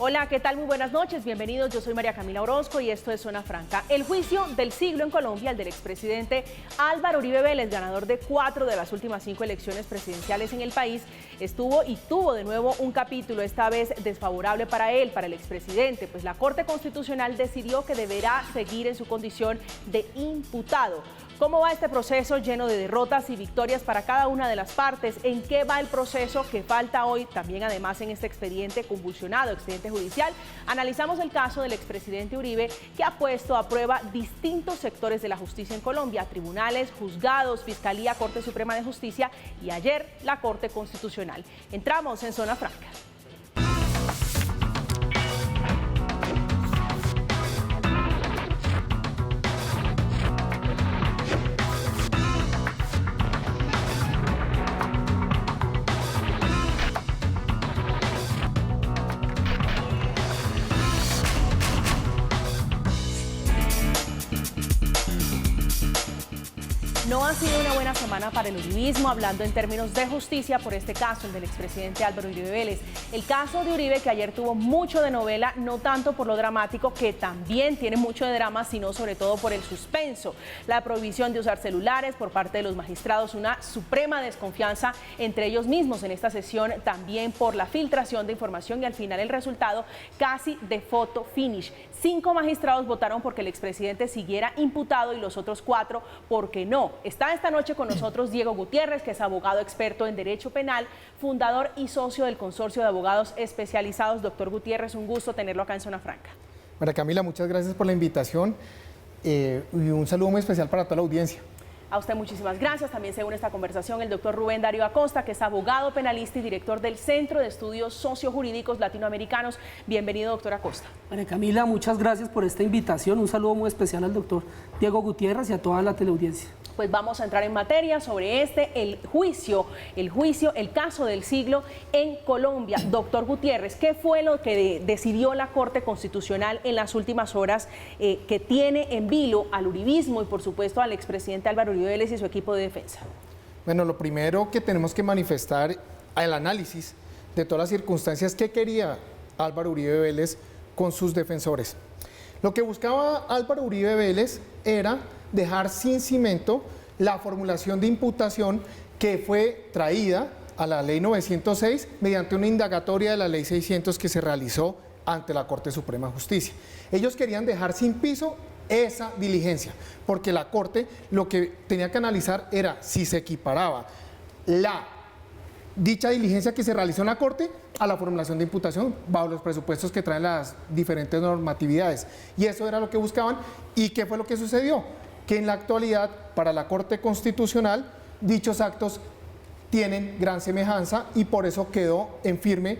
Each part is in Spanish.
Hola, ¿qué tal? Muy buenas noches, bienvenidos. Yo soy María Camila Orozco y esto es Zona Franca. El juicio del siglo en Colombia, el del expresidente Álvaro Uribe Vélez, ganador de 4 de las últimas 5 elecciones presidenciales en el país, tuvo de nuevo un capítulo, esta vez desfavorable para él, para el expresidente, pues la Corte Constitucional decidió que deberá seguir en su condición de imputado. ¿Cómo va este proceso lleno de derrotas y victorias para cada una de las partes? ¿En qué va el proceso que falta hoy? También además en este expediente convulsionado, expediente judicial, analizamos el caso del expresidente Uribe, que ha puesto a prueba distintos sectores de la justicia en Colombia: tribunales, juzgados, Fiscalía, Corte Suprema de Justicia y ayer la Corte Constitucional. Entramos en Zona Franca. No ha sido una buena semana para el uribismo, hablando en términos de justicia, por este caso, el del expresidente Álvaro Uribe Vélez. El caso de Uribe, que ayer tuvo mucho de novela, no tanto por lo dramático, que también tiene mucho de drama, sino sobre todo por el suspenso. La prohibición de usar celulares por parte de los magistrados, una suprema desconfianza entre ellos mismos en esta sesión, también por la filtración de información y al final el resultado casi de photo finish. 5 magistrados votaron porque el expresidente siguiera imputado y los otros 4 porque no. Está esta noche con nosotros Diego Gutiérrez, que es abogado experto en Derecho Penal, fundador y socio del Consorcio de Abogados Especializados. Doctor Gutiérrez, un gusto tenerlo acá en Zona Franca. María Camila, muchas gracias por la invitación y un saludo muy especial para toda la audiencia. A usted muchísimas gracias. También se une a esta conversación el doctor Rubén Darío Acosta, que es abogado penalista y director del Centro de Estudios Sociojurídicos Latinoamericanos. Bienvenido, doctor Acosta. María Camila, muchas gracias por esta invitación. Un saludo muy especial al doctor Diego Gutiérrez y a toda la teleaudiencia. Pues vamos a entrar en materia sobre el caso del siglo en Colombia. Doctor Gutiérrez, ¿qué fue lo que decidió la Corte Constitucional en las últimas horas que tiene en vilo al uribismo y por supuesto al expresidente Álvaro Uribe Vélez y su equipo de defensa? Bueno, lo primero que tenemos que manifestar el análisis de todas las circunstancias que quería Álvaro Uribe Vélez con sus defensores. Lo que buscaba Álvaro Uribe Vélez era dejar sin cimento la formulación de imputación que fue traída a la Ley 906 mediante una indagatoria de la Ley 600 que se realizó ante la Corte Suprema de Justicia. Ellos querían dejar sin piso esa diligencia, porque la Corte lo que tenía que analizar era si se equiparaba dicha diligencia que se realizó en la Corte a la formulación de imputación bajo los presupuestos que traen las diferentes normatividades. Y eso era lo que buscaban. ¿Y qué fue lo que sucedió? Que en la actualidad, para la Corte Constitucional, dichos actos tienen gran semejanza y por eso quedó en firme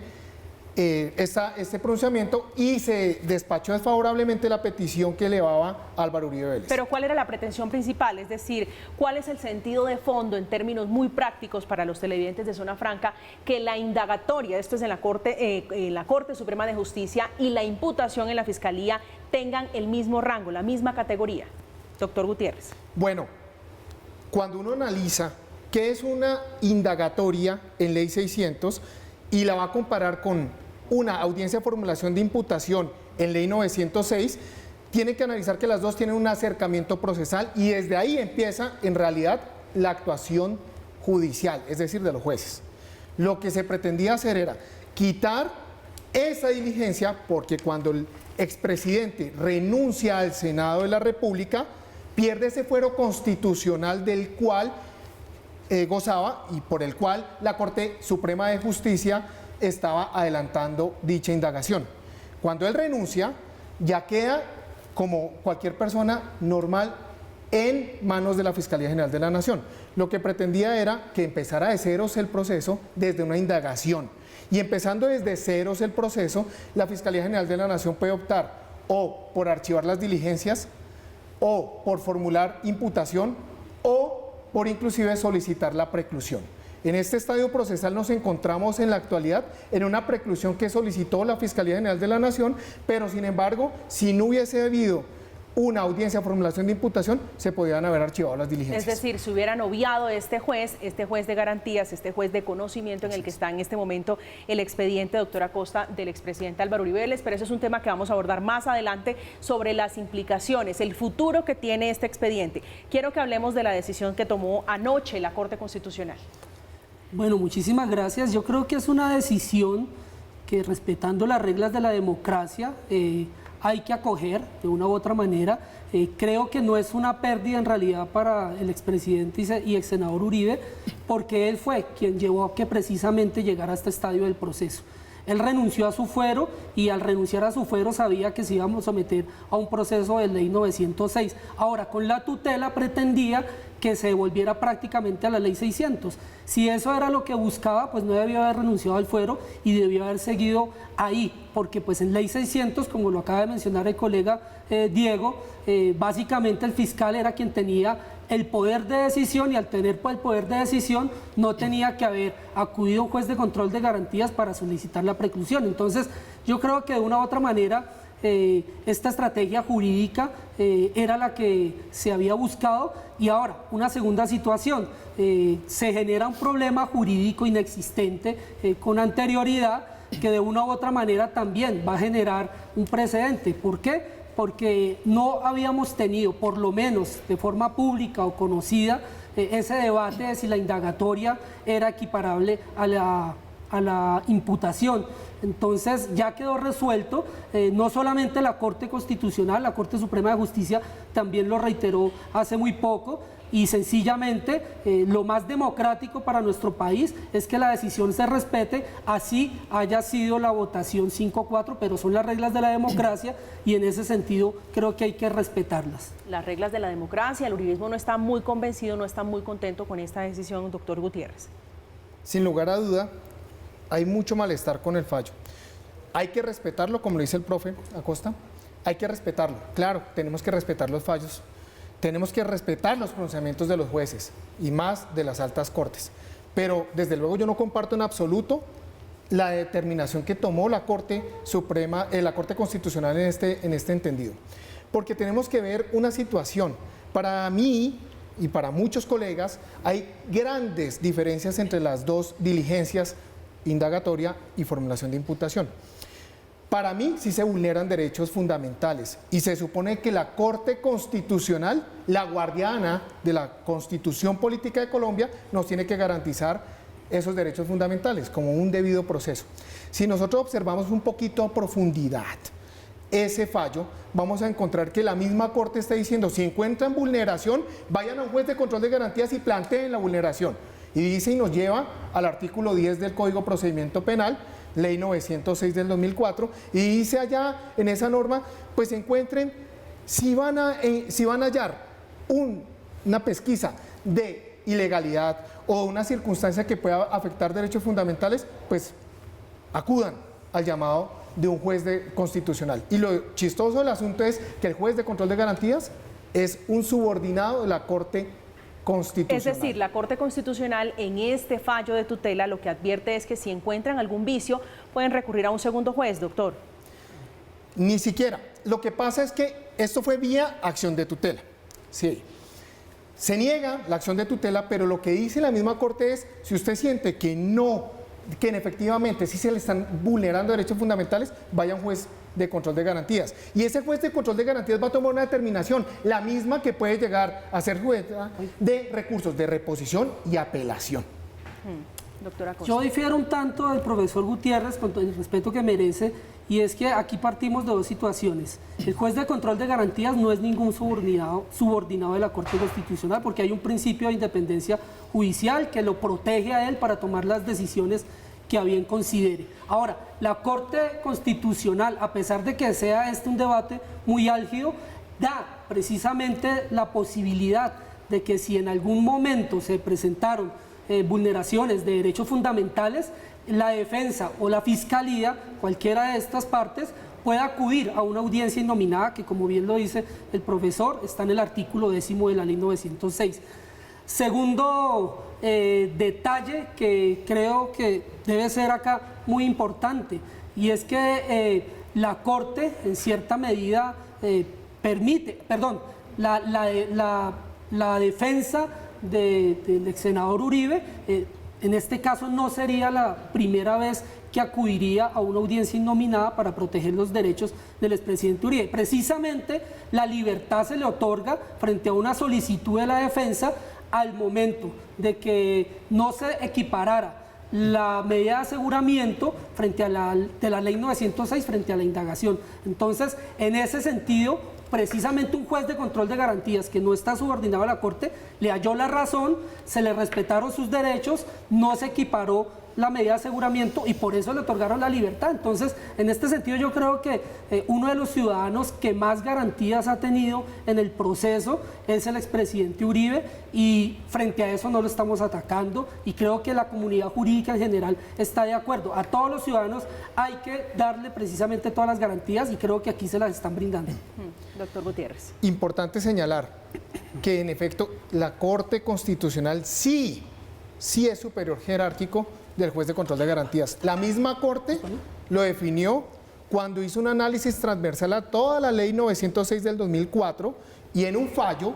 este pronunciamiento y se despachó desfavorablemente la petición que elevaba Álvaro Uribe Vélez. Pero ¿cuál era la pretensión principal? Es decir, ¿cuál es el sentido de fondo en términos muy prácticos para los televidentes de Zona Franca que la indagatoria, esto es en la Corte Suprema de Justicia, y la imputación en la Fiscalía tengan el mismo rango, la misma categoría? Doctor Gutiérrez. Bueno, cuando uno analiza qué es una indagatoria en Ley 600 y la va a comparar con una audiencia de formulación de imputación en Ley 906, tiene que analizar que las dos tienen un acercamiento procesal y desde ahí empieza en realidad la actuación judicial, es decir, de los jueces. Lo que se pretendía hacer era quitar esa diligencia porque cuando el expresidente renuncia al Senado de la República, pierde ese fuero constitucional del cual gozaba y por el cual la Corte Suprema de Justicia estaba adelantando dicha indagación. Cuando él renuncia, ya queda como cualquier persona normal en manos de la Fiscalía General de la Nación. Lo que pretendía era que empezara de ceros el proceso desde una indagación. Y empezando desde ceros el proceso, la Fiscalía General de la Nación puede optar o por archivar las diligencias, o por formular imputación, o por inclusive solicitar la preclusión. En este estadio procesal nos encontramos en la actualidad en una preclusión que solicitó la Fiscalía General de la Nación, pero sin embargo, si no hubiese habido una audiencia de formulación de imputación, se podían haber archivado las diligencias. Es decir, si hubieran obviado este juez de garantías, este juez de conocimiento en el que está en este momento el expediente, doctora Costa, del expresidente Álvaro Uribe Vélez, pero eso es un tema que vamos a abordar más adelante sobre las implicaciones, el futuro que tiene este expediente. Quiero que hablemos de la decisión que tomó anoche la Corte Constitucional. Bueno, muchísimas gracias. Yo creo que es una decisión que, respetando las reglas de la democracia, hay que acoger de una u otra manera. Creo que no es una pérdida en realidad para el expresidente y ex senador Uribe, porque él fue quien llevó a que precisamente llegara a este estadio del proceso. Él renunció a su fuero y al renunciar a su fuero sabía que se íbamos a someter a un proceso de ley 906. Ahora, con la tutela pretendía que se devolviera prácticamente a la ley 600. Si eso era lo que buscaba, pues no debió haber renunciado al fuero y debió haber seguido ahí, porque pues en ley 600, como lo acaba de mencionar el colega Diego, básicamente el fiscal era quien tenía el poder de decisión, y al tener el poder de decisión no tenía que haber acudido a un juez de control de garantías para solicitar la preclusión. Entonces yo creo que de una u otra manera esta estrategia jurídica era la que se había buscado. Y ahora, una segunda situación, se genera un problema jurídico inexistente con anterioridad, que de una u otra manera también va a generar un precedente. ¿Por qué? Porque no habíamos tenido, por lo menos de forma pública o conocida, ese debate de si la indagatoria era equiparable a la imputación. Entonces ya quedó resuelto, no solamente la Corte Constitucional, la Corte Suprema de Justicia también lo reiteró hace muy poco, y sencillamente lo más democrático para nuestro país es que la decisión se respete, así haya sido la votación 5-4, pero son las reglas de la democracia y en ese sentido creo que hay que respetarlas. Las reglas de la democracia, el uribismo no está muy convencido, no está muy contento con esta decisión, doctor Gutiérrez. Sin lugar a duda, hay mucho malestar con el fallo. Hay que respetarlo, como lo dice el profe Acosta, hay que respetarlo. Claro, tenemos que respetar los fallos, tenemos que respetar los pronunciamientos de los jueces y más de las altas cortes. Pero desde luego yo no comparto en absoluto la determinación que tomó la Corte Suprema, la Corte Constitucional en este entendido. Porque tenemos que ver una situación. Para mí y para muchos colegas hay grandes diferencias entre las dos diligencias, indagatoria y formulación de imputación. Para mí sí se vulneran derechos fundamentales y se supone que la Corte Constitucional, la guardiana de la Constitución Política de Colombia, nos tiene que garantizar esos derechos fundamentales como un debido proceso. Si nosotros observamos un poquito a profundidad ese fallo, vamos a encontrar que la misma Corte está diciendo, si encuentran vulneración, vayan a un juez de control de garantías y planteen la vulneración. Y dice y nos lleva al artículo 10 del Código Procedimiento Penal, Ley 906 del 2004, y dice allá en esa norma, pues encuentren, si van a hallar una pesquisa de ilegalidad o una circunstancia que pueda afectar derechos fundamentales, pues acudan al llamado de un juez constitucional. Y lo chistoso del asunto es que el juez de control de garantías es un subordinado de la Corte Constitucional. Es decir, la Corte Constitucional en este fallo de tutela lo que advierte es que si encuentran algún vicio pueden recurrir a un segundo juez, doctor. Ni siquiera. Lo que pasa es que esto fue vía acción de tutela. Sí. Se niega la acción de tutela, pero lo que dice la misma Corte es, si usted siente que efectivamente sí se le están vulnerando derechos fundamentales, vaya a un juez de control de garantías. Y ese juez de control de garantías va a tomar una determinación, la misma que puede llegar a ser juez de recursos de reposición y apelación. Doctora Costa. Yo difiero un tanto del profesor Gutiérrez con todo el respeto que merece, y es que aquí partimos de dos situaciones. El juez de control de garantías no es ningún subordinado de la Corte Constitucional, porque hay un principio de independencia judicial que lo protege a él para tomar las decisiones que a bien considere. Ahora, la Corte Constitucional, a pesar de que sea un debate muy álgido, da precisamente la posibilidad de que si en algún momento se presentaron vulneraciones de derechos fundamentales, la defensa o la fiscalía, cualquiera de estas partes, pueda acudir a una audiencia innominada, que como bien lo dice el profesor, está en el artículo 10 de la ley 906. Segundo detalle que creo que debe ser acá muy importante, y es que la Corte en cierta medida la defensa del ex senador Uribe, en este caso no sería la primera vez que acudiría a una audiencia innominada para proteger los derechos del expresidente Uribe. Precisamente la libertad se le otorga frente a una solicitud de la defensa al momento de que no se equiparara la medida de aseguramiento de la ley 906 frente a la indagación. Entonces, en ese sentido, precisamente un juez de control de garantías que no está subordinado a la Corte le halló la razón, se le respetaron sus derechos, no se equiparó la medida de aseguramiento y por eso le otorgaron la libertad. Entonces, en este sentido yo creo que uno de los ciudadanos que más garantías ha tenido en el proceso es el expresidente Uribe, y frente a eso no lo estamos atacando, y creo que la comunidad jurídica en general está de acuerdo. A todos los ciudadanos hay que darle precisamente todas las garantías y creo que aquí se las están brindando. Doctor Gutiérrez. Importante señalar que en efecto la Corte Constitucional sí es superior jerárquico del juez de control de garantías. La misma Corte lo definió cuando hizo un análisis transversal a toda la ley 906 del 2004 y en un fallo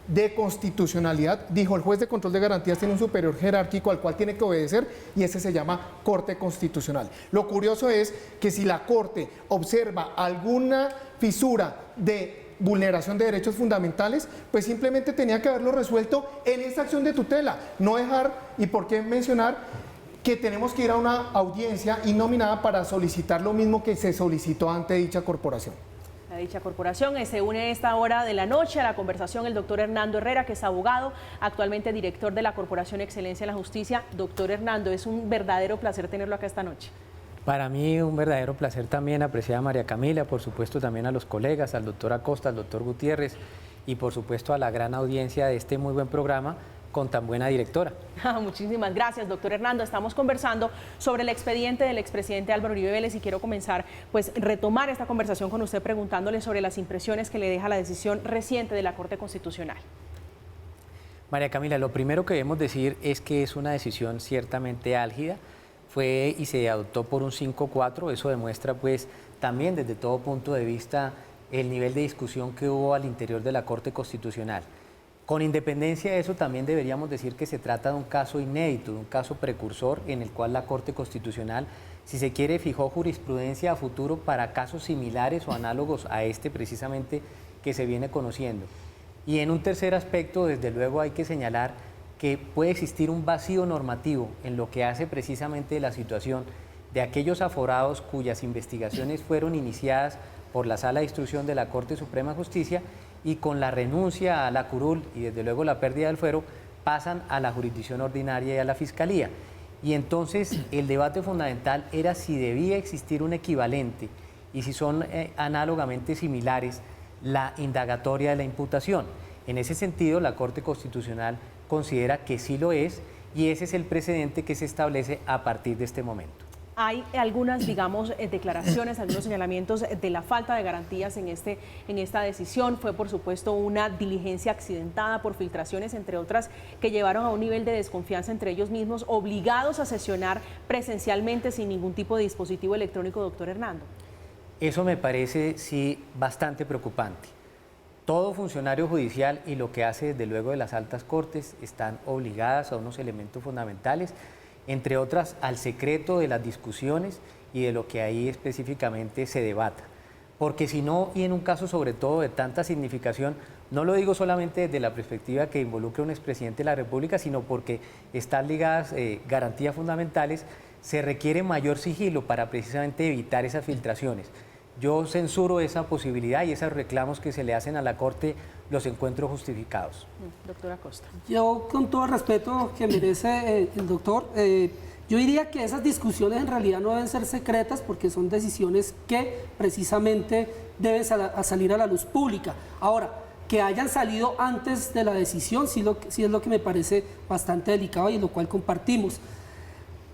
de constitucionalidad dijo: el juez de control de garantías tiene un superior jerárquico al cual tiene que obedecer, y ese se llama Corte Constitucional. Lo curioso es que si la Corte observa alguna fisura de vulneración de derechos fundamentales, pues simplemente tenía que haberlo resuelto en esa acción de tutela, no dejar, y por qué mencionar que tenemos que ir a una audiencia innominada para solicitar lo mismo que se solicitó ante dicha corporación. A dicha corporación se une a esta hora de la noche a la conversación el doctor Hernando Herrera, que es abogado, actualmente director de la Corporación Excelencia en la Justicia. Doctor Hernando, es un verdadero placer tenerlo acá esta noche. Para mí un verdadero placer también, apreciada María Camila, por supuesto también a los colegas, al doctor Acosta, al doctor Gutiérrez y por supuesto a la gran audiencia de este muy buen programa con tan buena directora. Muchísimas gracias, doctor Hernando. Estamos conversando sobre el expediente del expresidente Álvaro Uribe Vélez y quiero comenzar, retomar esta conversación con usted preguntándole sobre las impresiones que le deja la decisión reciente de la Corte Constitucional. María Camila, lo primero que debemos decir es que es una decisión ciertamente álgida. Fue y se adoptó por un 5-4, eso demuestra pues también desde todo punto de vista el nivel de discusión que hubo al interior de la Corte Constitucional. Con independencia de eso, también deberíamos decir que se trata de un caso inédito, de un caso precursor en el cual la Corte Constitucional, si se quiere, fijó jurisprudencia a futuro para casos similares o análogos a este precisamente que se viene conociendo. Y en un tercer aspecto, desde luego hay que señalar que puede existir un vacío normativo en lo que hace precisamente la situación de aquellos aforados cuyas investigaciones fueron iniciadas por la Sala de Instrucción de la Corte Suprema de Justicia y con la renuncia a la curul y desde luego la pérdida del fuero pasan a la jurisdicción ordinaria y a la Fiscalía. Y entonces el debate fundamental era si debía existir un equivalente y si son análogamente similares la indagatoria de la imputación. En ese sentido, la Corte Constitucional considera que sí lo es y ese es el precedente que se establece a partir de este momento. Hay algunas, digamos, declaraciones, algunos señalamientos de la falta de garantías en esta decisión. Fue, por supuesto, una diligencia accidentada por filtraciones, entre otras, que llevaron a un nivel de desconfianza entre ellos mismos, obligados a sesionar presencialmente sin ningún tipo de dispositivo electrónico, doctor Hernando. Eso me parece, sí, bastante preocupante. Todo funcionario judicial y lo que hace, desde luego, de las altas cortes están obligadas a unos elementos fundamentales, entre otras al secreto de las discusiones y de lo que ahí específicamente se debata. Porque si no, y en un caso sobre todo de tanta significación, no lo digo solamente desde la perspectiva que involucra a un expresidente de la República, sino porque están ligadas garantías fundamentales, se requiere mayor sigilo para precisamente evitar esas filtraciones. Yo censuro esa posibilidad y esos reclamos que se le hacen a la Corte los encuentro justificados. Doctora Acosta. Yo, con todo el respeto que merece el doctor, yo diría que esas discusiones en realidad no deben ser secretas porque son decisiones que precisamente deben salir a la luz pública. Ahora, que hayan salido antes de la decisión sí es lo que me parece bastante delicado y lo cual compartimos.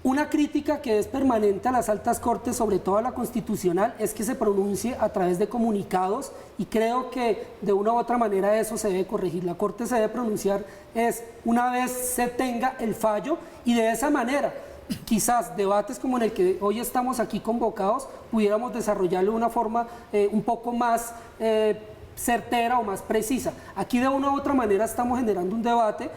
Una crítica que es permanente a las altas cortes, sobre todo a la constitucional, es que se pronuncie a través de comunicados y creo que de una u otra manera eso se debe corregir. La Corte se debe pronunciar una vez se tenga el fallo y de esa manera quizás debates como en el que hoy estamos aquí convocados pudiéramos desarrollarlo de una forma un poco más certera o más precisa. Aquí de una u otra manera estamos generando un debate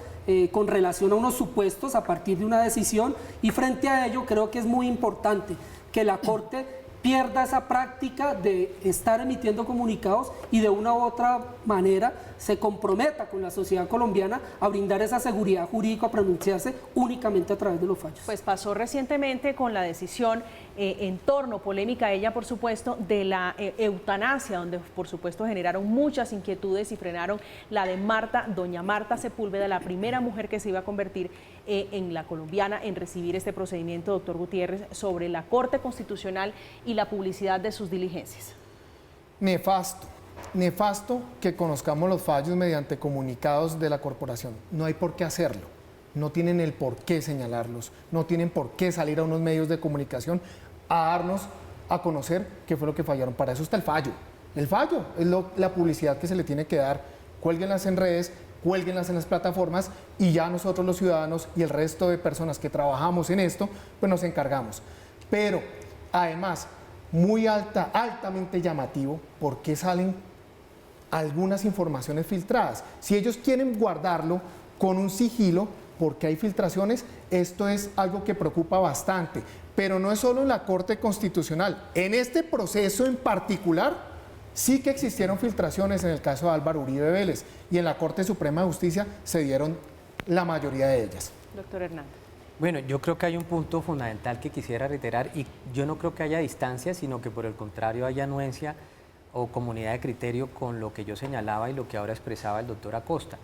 con relación a unos supuestos a partir de una decisión, y frente a ello creo que es muy importante que la Corte pierda esa práctica de estar emitiendo comunicados y de una u otra manera se comprometa con la sociedad colombiana a brindar esa seguridad jurídica, a pronunciarse únicamente a través de los fallos. Pues pasó recientemente con la decisión en torno, polémica ella por supuesto, de la eutanasia, donde por supuesto generaron muchas inquietudes y frenaron la de doña Marta Sepúlveda, la primera mujer que se iba a convertir en la colombiana en recibir este procedimiento, doctor Gutiérrez, sobre la Corte Constitucional y la publicidad de sus diligencias. Nefasto que conozcamos los fallos mediante comunicados de la corporación. No hay por qué hacerlo, no tienen el por qué señalarlos, no tienen por qué salir a unos medios de comunicación a darnos a conocer qué fue lo que fallaron. Para eso está el fallo. El fallo es la publicidad que se le tiene que dar. Cuélguenlas en redes, cuélguenlas en las plataformas y ya nosotros los ciudadanos y el resto de personas que trabajamos en esto, pues nos encargamos. Pero además, altamente llamativo, ¿por qué salen algunas informaciones filtradas? Si ellos quieren guardarlo con un sigilo, porque hay filtraciones, esto es algo que preocupa bastante. Pero no es solo en la Corte Constitucional. En este proceso en particular, sí que existieron filtraciones en el caso de Álvaro Uribe Vélez, y en la Corte Suprema de Justicia se dieron la mayoría de ellas. Doctor Hernández. Bueno, yo creo que hay un punto fundamental que quisiera reiterar, y yo no creo que haya distancia, sino que por el contrario haya anuencia o comunidad de criterio con lo que yo señalaba y lo que ahora expresaba el doctor Acosta.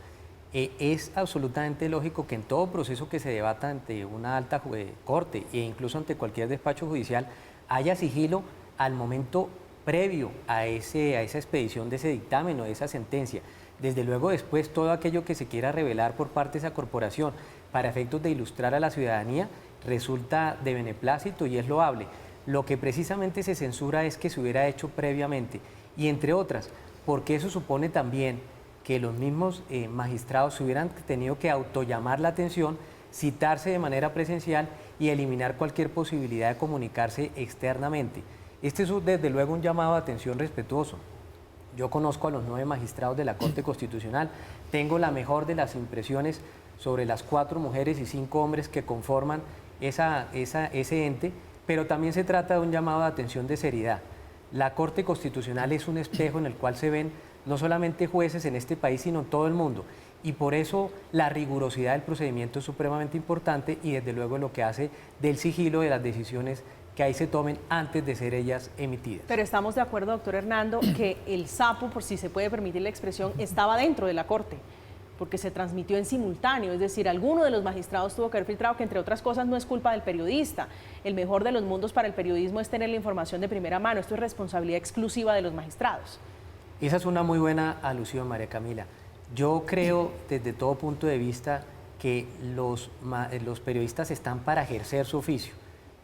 Es absolutamente lógico que en todo proceso que se debata ante una alta corte e incluso ante cualquier despacho judicial haya sigilo al momento previo a esa expedición de ese dictamen o de esa sentencia. Desde luego después todo aquello que se quiera revelar por parte de esa corporación para efectos de ilustrar a la ciudadanía resulta de beneplácito y es loable. Lo que precisamente se censura es que se hubiera hecho previamente, y entre otras, porque eso supone también que los mismos magistrados se hubieran tenido que autollamar la atención, citarse de manera presencial y eliminar cualquier posibilidad de comunicarse externamente. Este es desde luego un llamado de atención respetuoso. Yo conozco a los 9 magistrados de la Corte Constitucional, tengo la mejor de las impresiones sobre las 4 mujeres y 5 hombres que conforman ese ente, pero también se trata de un llamado de atención de seriedad. La Corte Constitucional es un espejo en el cual se ven no solamente jueces en este país, sino en todo el mundo, y por eso la rigurosidad del procedimiento es supremamente importante y desde luego lo que hace del sigilo de las decisiones que ahí se tomen antes de ser ellas emitidas. Pero estamos de acuerdo, doctor Hernando, que el sapo, por si se puede permitir la expresión, estaba dentro de la Corte, porque se transmitió en simultáneo, es decir, alguno de los magistrados tuvo que haber filtrado, que entre otras cosas no es culpa del periodista. El mejor de los mundos para el periodismo es tener la información de primera mano, esto es responsabilidad exclusiva de los magistrados. Esa es una muy buena alusión, María Camila. Yo creo desde todo punto de vista que los periodistas están para ejercer su oficio.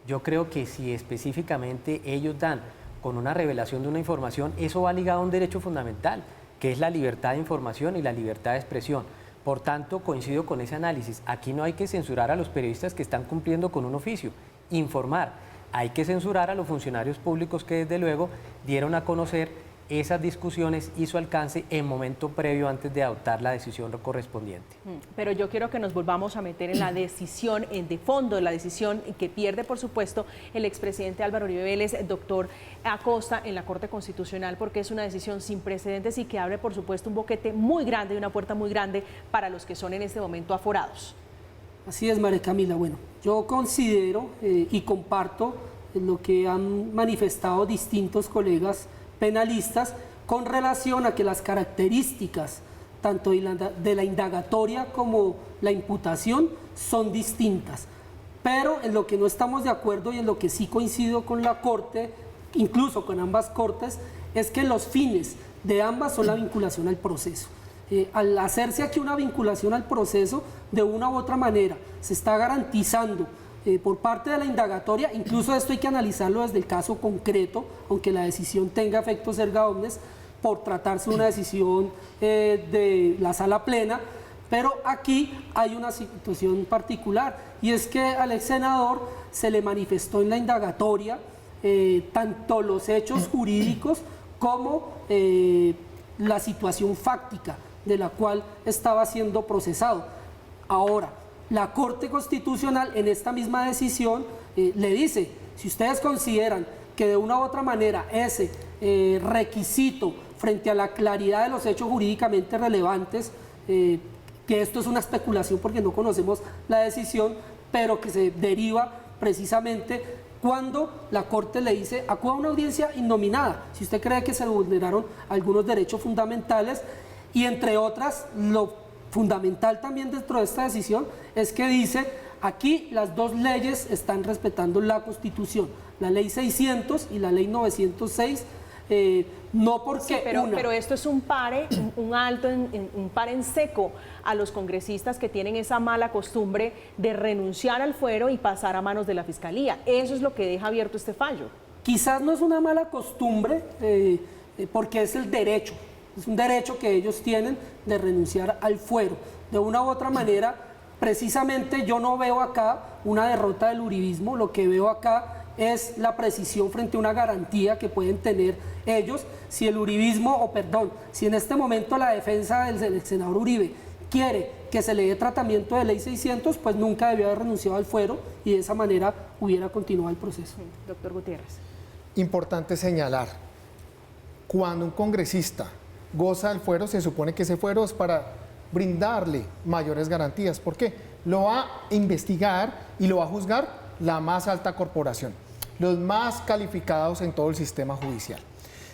Yo creo que si específicamente ellos dan con una revelación de una información, eso va ligado a un derecho fundamental, que es la libertad de información y la libertad de expresión. Por tanto, coincido con ese análisis. Aquí no hay que censurar a los periodistas que están cumpliendo con un oficio, informar. Hay que censurar a los funcionarios públicos que desde luego dieron a conocer esas discusiones y su alcance en momento previo antes de adoptar la decisión correspondiente. Pero yo quiero que nos volvamos a meter en la decisión, de fondo de la decisión que pierde, por supuesto, el expresidente Álvaro Uribe Vélez, doctor Acosta, en la Corte Constitucional, porque es una decisión sin precedentes y que abre, por supuesto, un boquete muy grande y una puerta muy grande para los que son en este momento aforados. Así es, María Camila. Bueno, yo considero y comparto lo que han manifestado distintos colegas penalistas con relación a que las características tanto de la indagatoria como la imputación son distintas. Pero en lo que no estamos de acuerdo y en lo que sí coincido con la Corte, incluso con ambas Cortes, es que los fines de ambas son la vinculación al proceso. Al hacerse aquí una vinculación al proceso, de una u otra manera se está garantizando por parte de la indagatoria, incluso esto hay que analizarlo desde el caso concreto, aunque la decisión tenga efectos erga omnes, por tratarse de una decisión de la sala plena, pero aquí hay una situación particular, y es que al ex senador se le manifestó en la indagatoria tanto los hechos jurídicos como la situación fáctica de la cual estaba siendo procesado. Ahora, la Corte Constitucional en esta misma decisión le dice, si ustedes consideran que de una u otra manera ese requisito frente a la claridad de los hechos jurídicamente relevantes, que esto es una especulación porque no conocemos la decisión, pero que se deriva precisamente cuando la Corte le dice, acuda a una audiencia innominada, si usted cree que se vulneraron algunos derechos fundamentales, y entre otras, lo fundamental también dentro de esta decisión es que dice, aquí las dos leyes están respetando la Constitución, la Ley 600 y la Ley 906, no porque sí, pero esto es un pare, un alto, un pare en seco a los congresistas que tienen esa mala costumbre de renunciar al fuero y pasar a manos de la Fiscalía. Eso es lo que deja abierto este fallo. Quizás no es una mala costumbre, porque es el derecho, es un derecho que ellos tienen de renunciar al fuero. De una u otra manera, precisamente yo no veo acá una derrota del uribismo, lo que veo acá es la precisión frente a una garantía que pueden tener ellos. Si el uribismo, si en este momento la defensa del senador Uribe quiere que se le dé tratamiento de Ley 600, pues nunca debió haber renunciado al fuero y de esa manera hubiera continuado el proceso. Doctor Gutiérrez. Importante señalar, cuando un congresista goza del fuero, se supone que ese fuero es para brindarle mayores garantías. ¿Por qué? Lo va a investigar y lo va a juzgar la más alta corporación, los más calificados en todo el sistema judicial.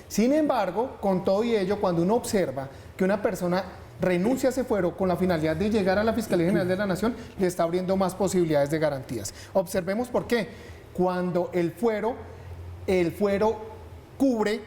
Sin embargo, con todo y ello, cuando uno observa que una persona renuncia a ese fuero con la finalidad de llegar a la Fiscalía General de la Nación, le está abriendo más posibilidades de garantías. Observemos por qué. Cuando el fuero cubre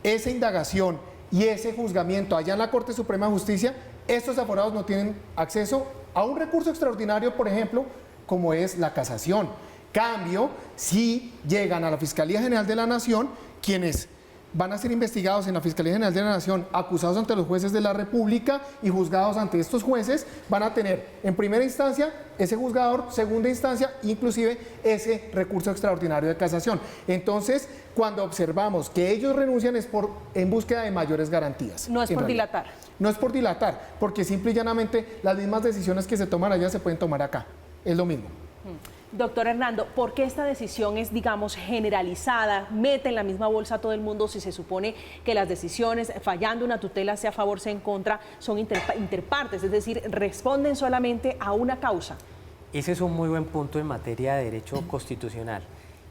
esa indagación y ese juzgamiento allá en la Corte Suprema de Justicia, estos aforados no tienen acceso a un recurso extraordinario, por ejemplo, como es la casación. Cambio, si llegan a la Fiscalía General de la Nación, quienes van a ser investigados en la Fiscalía General de la Nación, acusados ante los jueces de la República y juzgados ante estos jueces, van a tener en primera instancia ese juzgador, segunda instancia, inclusive ese recurso extraordinario de casación. Entonces, cuando observamos que ellos renuncian es en búsqueda de mayores garantías. No es por dilatar. No es por dilatar, porque simple y llanamente las mismas decisiones que se toman allá se pueden tomar acá. Es lo mismo. Doctor Hernando, ¿por qué esta decisión es, digamos, generalizada, mete en la misma bolsa a todo el mundo si se supone que las decisiones, fallando una tutela, sea a favor, sea en contra, son interpartes, es decir, responden solamente a una causa? Ese es un muy buen punto en materia de derecho constitucional.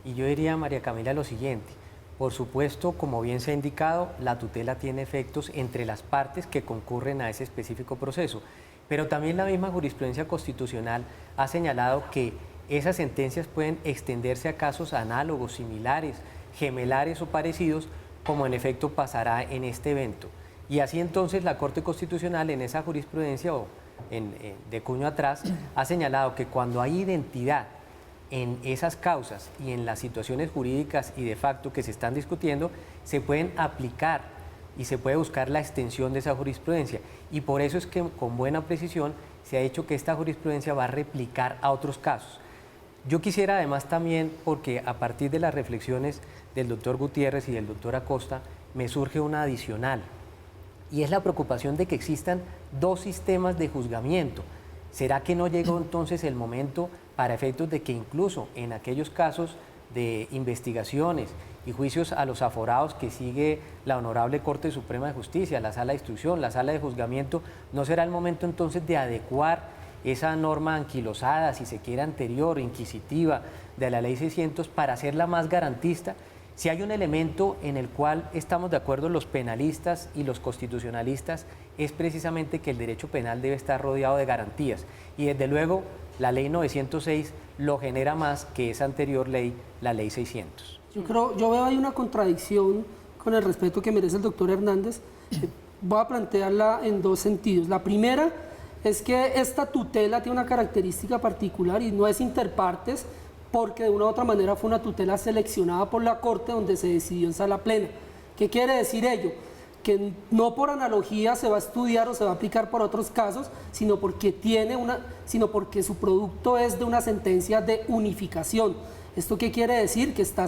Y yo diría, María Camila, lo siguiente. Por supuesto, como bien se ha indicado, la tutela tiene efectos entre las partes que concurren a ese específico proceso. Pero también la misma jurisprudencia constitucional ha señalado que esas sentencias pueden extenderse a casos análogos, similares, gemelares o parecidos, como en efecto pasará en este evento. Y así entonces la Corte Constitucional en esa jurisprudencia de cuño atrás ha señalado que cuando hay identidad en esas causas y en las situaciones jurídicas y de facto que se están discutiendo, se pueden aplicar y se puede buscar la extensión de esa jurisprudencia. Y por eso es que con buena precisión se ha dicho que esta jurisprudencia va a replicar a otros casos. Yo quisiera además también, porque a partir de las reflexiones del doctor Gutiérrez y del doctor Acosta, me surge una adicional, y es la preocupación de que existan dos sistemas de juzgamiento. ¿Será que no llegó entonces el momento para efectos de que incluso en aquellos casos de investigaciones y juicios a los aforados que sigue la Honorable Corte Suprema de Justicia, la Sala de Instrucción, la Sala de Juzgamiento, no será el momento entonces de adecuar esa norma anquilosada, si se quiere anterior, inquisitiva, de la Ley 600 para hacerla más garantista? Si hay un elemento en el cual estamos de acuerdo los penalistas y los constitucionalistas, es precisamente que el derecho penal debe estar rodeado de garantías. Y desde luego, la Ley 906 lo genera más que esa anterior ley, la Ley 600. Yo veo ahí una contradicción con el respeto que merece el doctor Hernández. Voy a plantearla en dos sentidos. La primera es que esta tutela tiene una característica particular y no es interpartes, porque de una u otra manera fue una tutela seleccionada por la Corte donde se decidió en sala plena. ¿Qué quiere decir ello? Que no por analogía se va a estudiar o se va a aplicar por otros casos, sino porque su producto es de una sentencia de unificación. ¿Esto qué quiere decir? Que está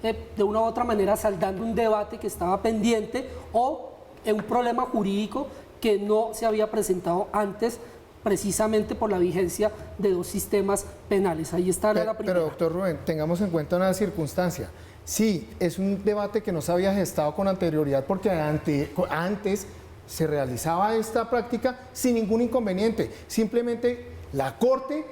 de una u otra manera saldando un debate que estaba pendiente o un problema jurídico que no se había presentado antes, precisamente por la vigencia de 2 sistemas penales. Ahí está la primera. Pero, doctor Rubén, tengamos en cuenta una circunstancia. Sí, es un debate que no se había gestado con anterioridad porque antes se realizaba esta práctica sin ningún inconveniente. Simplemente la Corte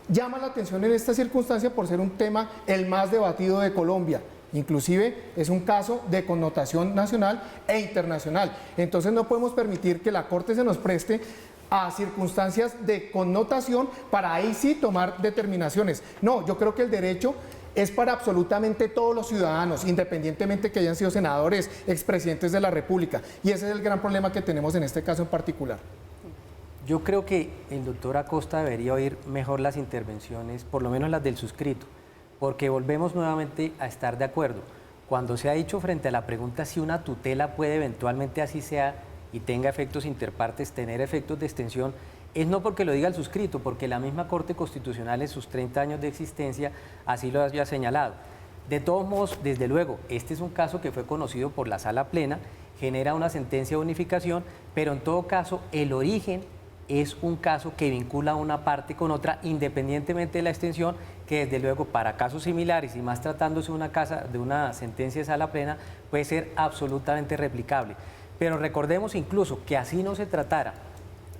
llama la atención en esta circunstancia por ser un tema el más debatido de Colombia. Inclusive es un caso de connotación nacional e internacional. Entonces no podemos permitir que la Corte se nos preste a circunstancias de connotación para ahí sí tomar determinaciones. No, yo creo que el derecho es para absolutamente todos los ciudadanos, independientemente que hayan sido senadores, expresidentes de la República. Y ese es el gran problema que tenemos en este caso en particular. Yo creo que el doctor Acosta debería oír mejor las intervenciones, por lo menos las del suscrito, porque volvemos nuevamente a estar de acuerdo. Cuando se ha dicho frente a la pregunta si una tutela puede eventualmente, así sea, y tenga efectos interpartes, tener efectos de extensión, es no porque lo diga el suscrito, porque la misma Corte Constitucional en sus 30 años de existencia así lo haya señalado. De todos modos, desde luego, este es un caso que fue conocido por la Sala Plena, genera una sentencia de unificación, pero en todo caso el origen es un caso que vincula una parte con otra, independientemente de la extensión, que desde luego para casos similares y más tratándose de una sentencia de Sala Plena, puede ser absolutamente replicable. Pero recordemos incluso que así no se tratara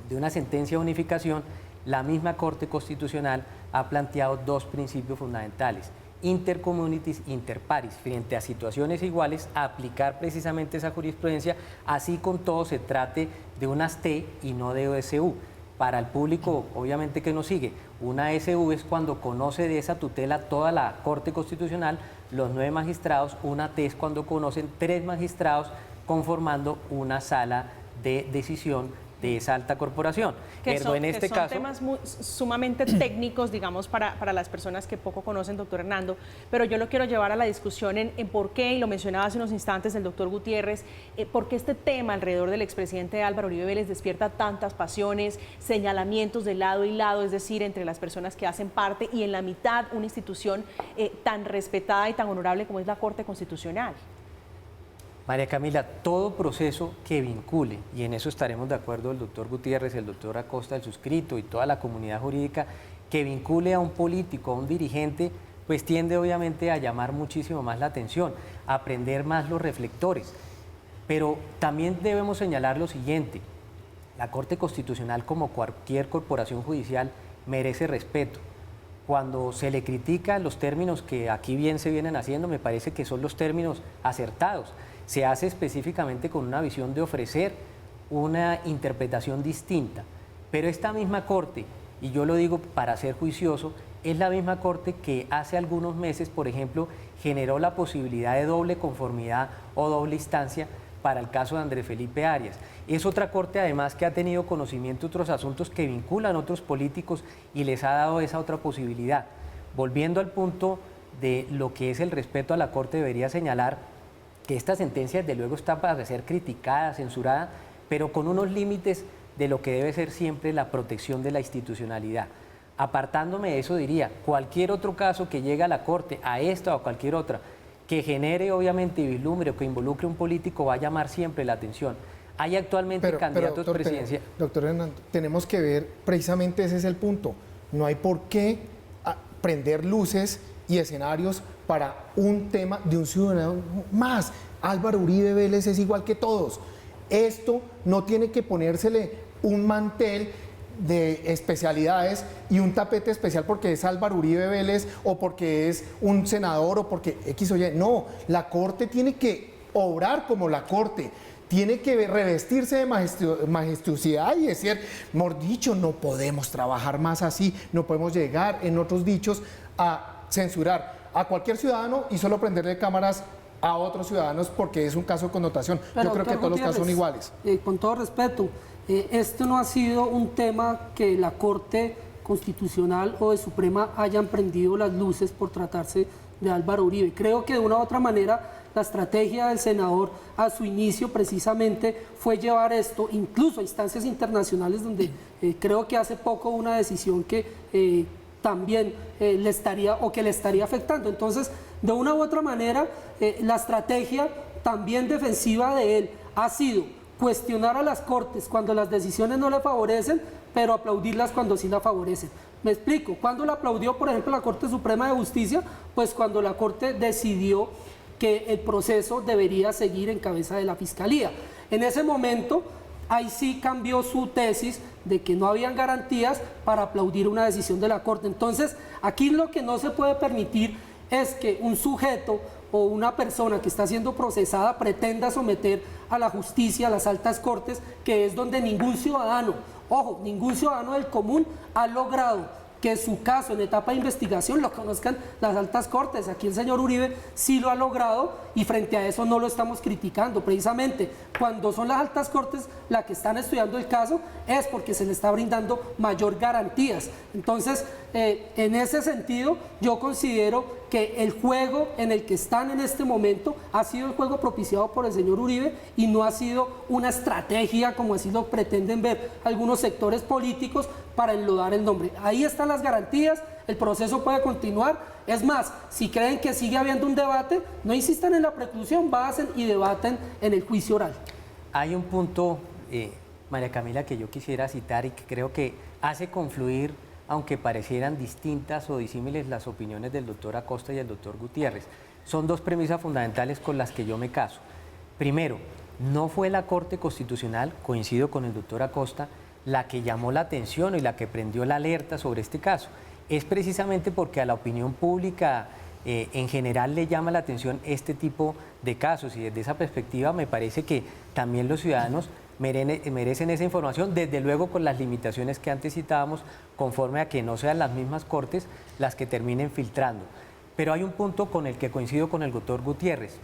de una sentencia de unificación, la misma Corte Constitucional ha planteado 2 principios fundamentales: inter communitis, inter pares, frente a situaciones iguales, aplicar precisamente esa jurisprudencia, así con todo se trate de unas T y no de OSU. Para el público, obviamente, que nos sigue, una SU es cuando conoce de esa tutela toda la Corte Constitucional, los 9 magistrados, una T es cuando conocen 3 magistrados, conformando una sala de decisión de esa alta corporación. Pero en este caso, son temas sumamente técnicos, digamos, para las personas que poco conocen, doctor Hernando, pero yo lo quiero llevar a la discusión en por qué, y lo mencionaba hace unos instantes el doctor Gutiérrez, por qué este tema alrededor del expresidente Álvaro Uribe Vélez despierta tantas pasiones, señalamientos de lado y lado, es decir, entre las personas que hacen parte y en la mitad una institución tan respetada y tan honorable como es la Corte Constitucional. María Camila, todo proceso que vincule, y en eso estaremos de acuerdo el doctor Gutiérrez, el doctor Acosta, el suscrito y toda la comunidad jurídica, que vincule a un político, a un dirigente, pues tiende obviamente a llamar muchísimo más la atención, a prender más los reflectores. Pero también debemos señalar lo siguiente: la Corte Constitucional, como cualquier corporación judicial, merece respeto. Cuando se le critica los términos que aquí bien se vienen haciendo, me parece que son los términos acertados. Se hace específicamente con una visión de ofrecer una interpretación distinta. Pero esta misma Corte, y yo lo digo para ser juicioso, es la misma Corte que hace algunos meses, por ejemplo, generó la posibilidad de doble conformidad o doble instancia para el caso de Andrés Felipe Arias. Es otra Corte además que ha tenido conocimiento de otros asuntos que vinculan a otros políticos y les ha dado esa otra posibilidad. Volviendo al punto de lo que es el respeto a la Corte, debería señalar que esta sentencia desde luego está para ser criticada, censurada, pero con unos límites de lo que debe ser siempre la protección de la institucionalidad. Apartándome de eso, diría, cualquier otro caso que llegue a la Corte, a esta o a cualquier otra, que genere obviamente vislumbre o que involucre a un político, va a llamar siempre la atención. Hay actualmente candidatos presidenciales. Doctor Hernando, tenemos que ver, precisamente ese es el punto, no hay por qué prender luces y escenarios para un tema de un ciudadano más. Álvaro Uribe Vélez es igual que todos. Esto no tiene que ponérsele un mantel de especialidades y un tapete especial porque es Álvaro Uribe Vélez o porque es un senador o porque X o Y. No, la Corte tiene que obrar como la Corte. Tiene que revestirse de majestuosidad y decir, mejor dicho, no podemos trabajar más así, no podemos llegar, en otros dichos, a censurar a cualquier ciudadano y solo prenderle cámaras a otros ciudadanos porque es un caso de connotación. Pero, yo creo que todos los casos son iguales. Con todo respeto, esto no ha sido un tema que la Corte Constitucional o de Suprema hayan prendido las luces por tratarse de Álvaro Uribe. Creo que de una u otra manera la estrategia del senador a su inicio precisamente fue llevar esto incluso a instancias internacionales donde creo que hace poco una decisión que también le estaría afectando. Entonces, de una u otra manera, la estrategia también defensiva de él ha sido cuestionar a las Cortes cuando las decisiones no le favorecen, pero aplaudirlas cuando sí la favorecen. Me explico, ¿cuándo la aplaudió, por ejemplo, la Corte Suprema de Justicia? Pues cuando la Corte decidió que el proceso debería seguir en cabeza de la Fiscalía. En ese momento, ahí sí cambió su tesis de que no habían garantías para aplaudir una decisión de la Corte. Entonces, aquí lo que no se puede permitir es que un sujeto o una persona que está siendo procesada pretenda someter a la justicia, a las altas cortes, que es donde ningún ciudadano, ojo, ningún ciudadano del común ha logrado que su caso en etapa de investigación lo conozcan las altas cortes. Aquí el señor Uribe sí lo ha logrado y frente a eso no lo estamos criticando. Precisamente cuando son las altas cortes las que están estudiando el caso es porque se le está brindando mayor garantías. Entonces, en ese sentido, yo considero que el juego en el que están en este momento ha sido el juego propiciado por el señor Uribe y no ha sido una estrategia como así lo pretenden ver algunos sectores políticos para enlodar el nombre. Ahí están las garantías, el proceso puede continuar. Es más, si creen que sigue habiendo un debate, no insistan en la preclusión, basen y debaten en el juicio oral. Hay un punto, María Camila, que yo quisiera citar y que creo que hace confluir, aunque parecieran distintas o disímiles las opiniones del doctor Acosta y el doctor Gutiérrez. Son dos premisas fundamentales con las que yo me caso. Primero, no fue la Corte Constitucional, coincido con el doctor Acosta, la que llamó la atención y la que prendió la alerta sobre este caso. Es precisamente porque a la opinión pública en general le llama la atención este tipo de casos y desde esa perspectiva me parece que también los ciudadanos merecen esa información, desde luego con las limitaciones que antes citábamos, conforme a que no sean las mismas cortes las que terminen filtrando. Pero hay un punto con el que coincido con el doctor Gutiérrez.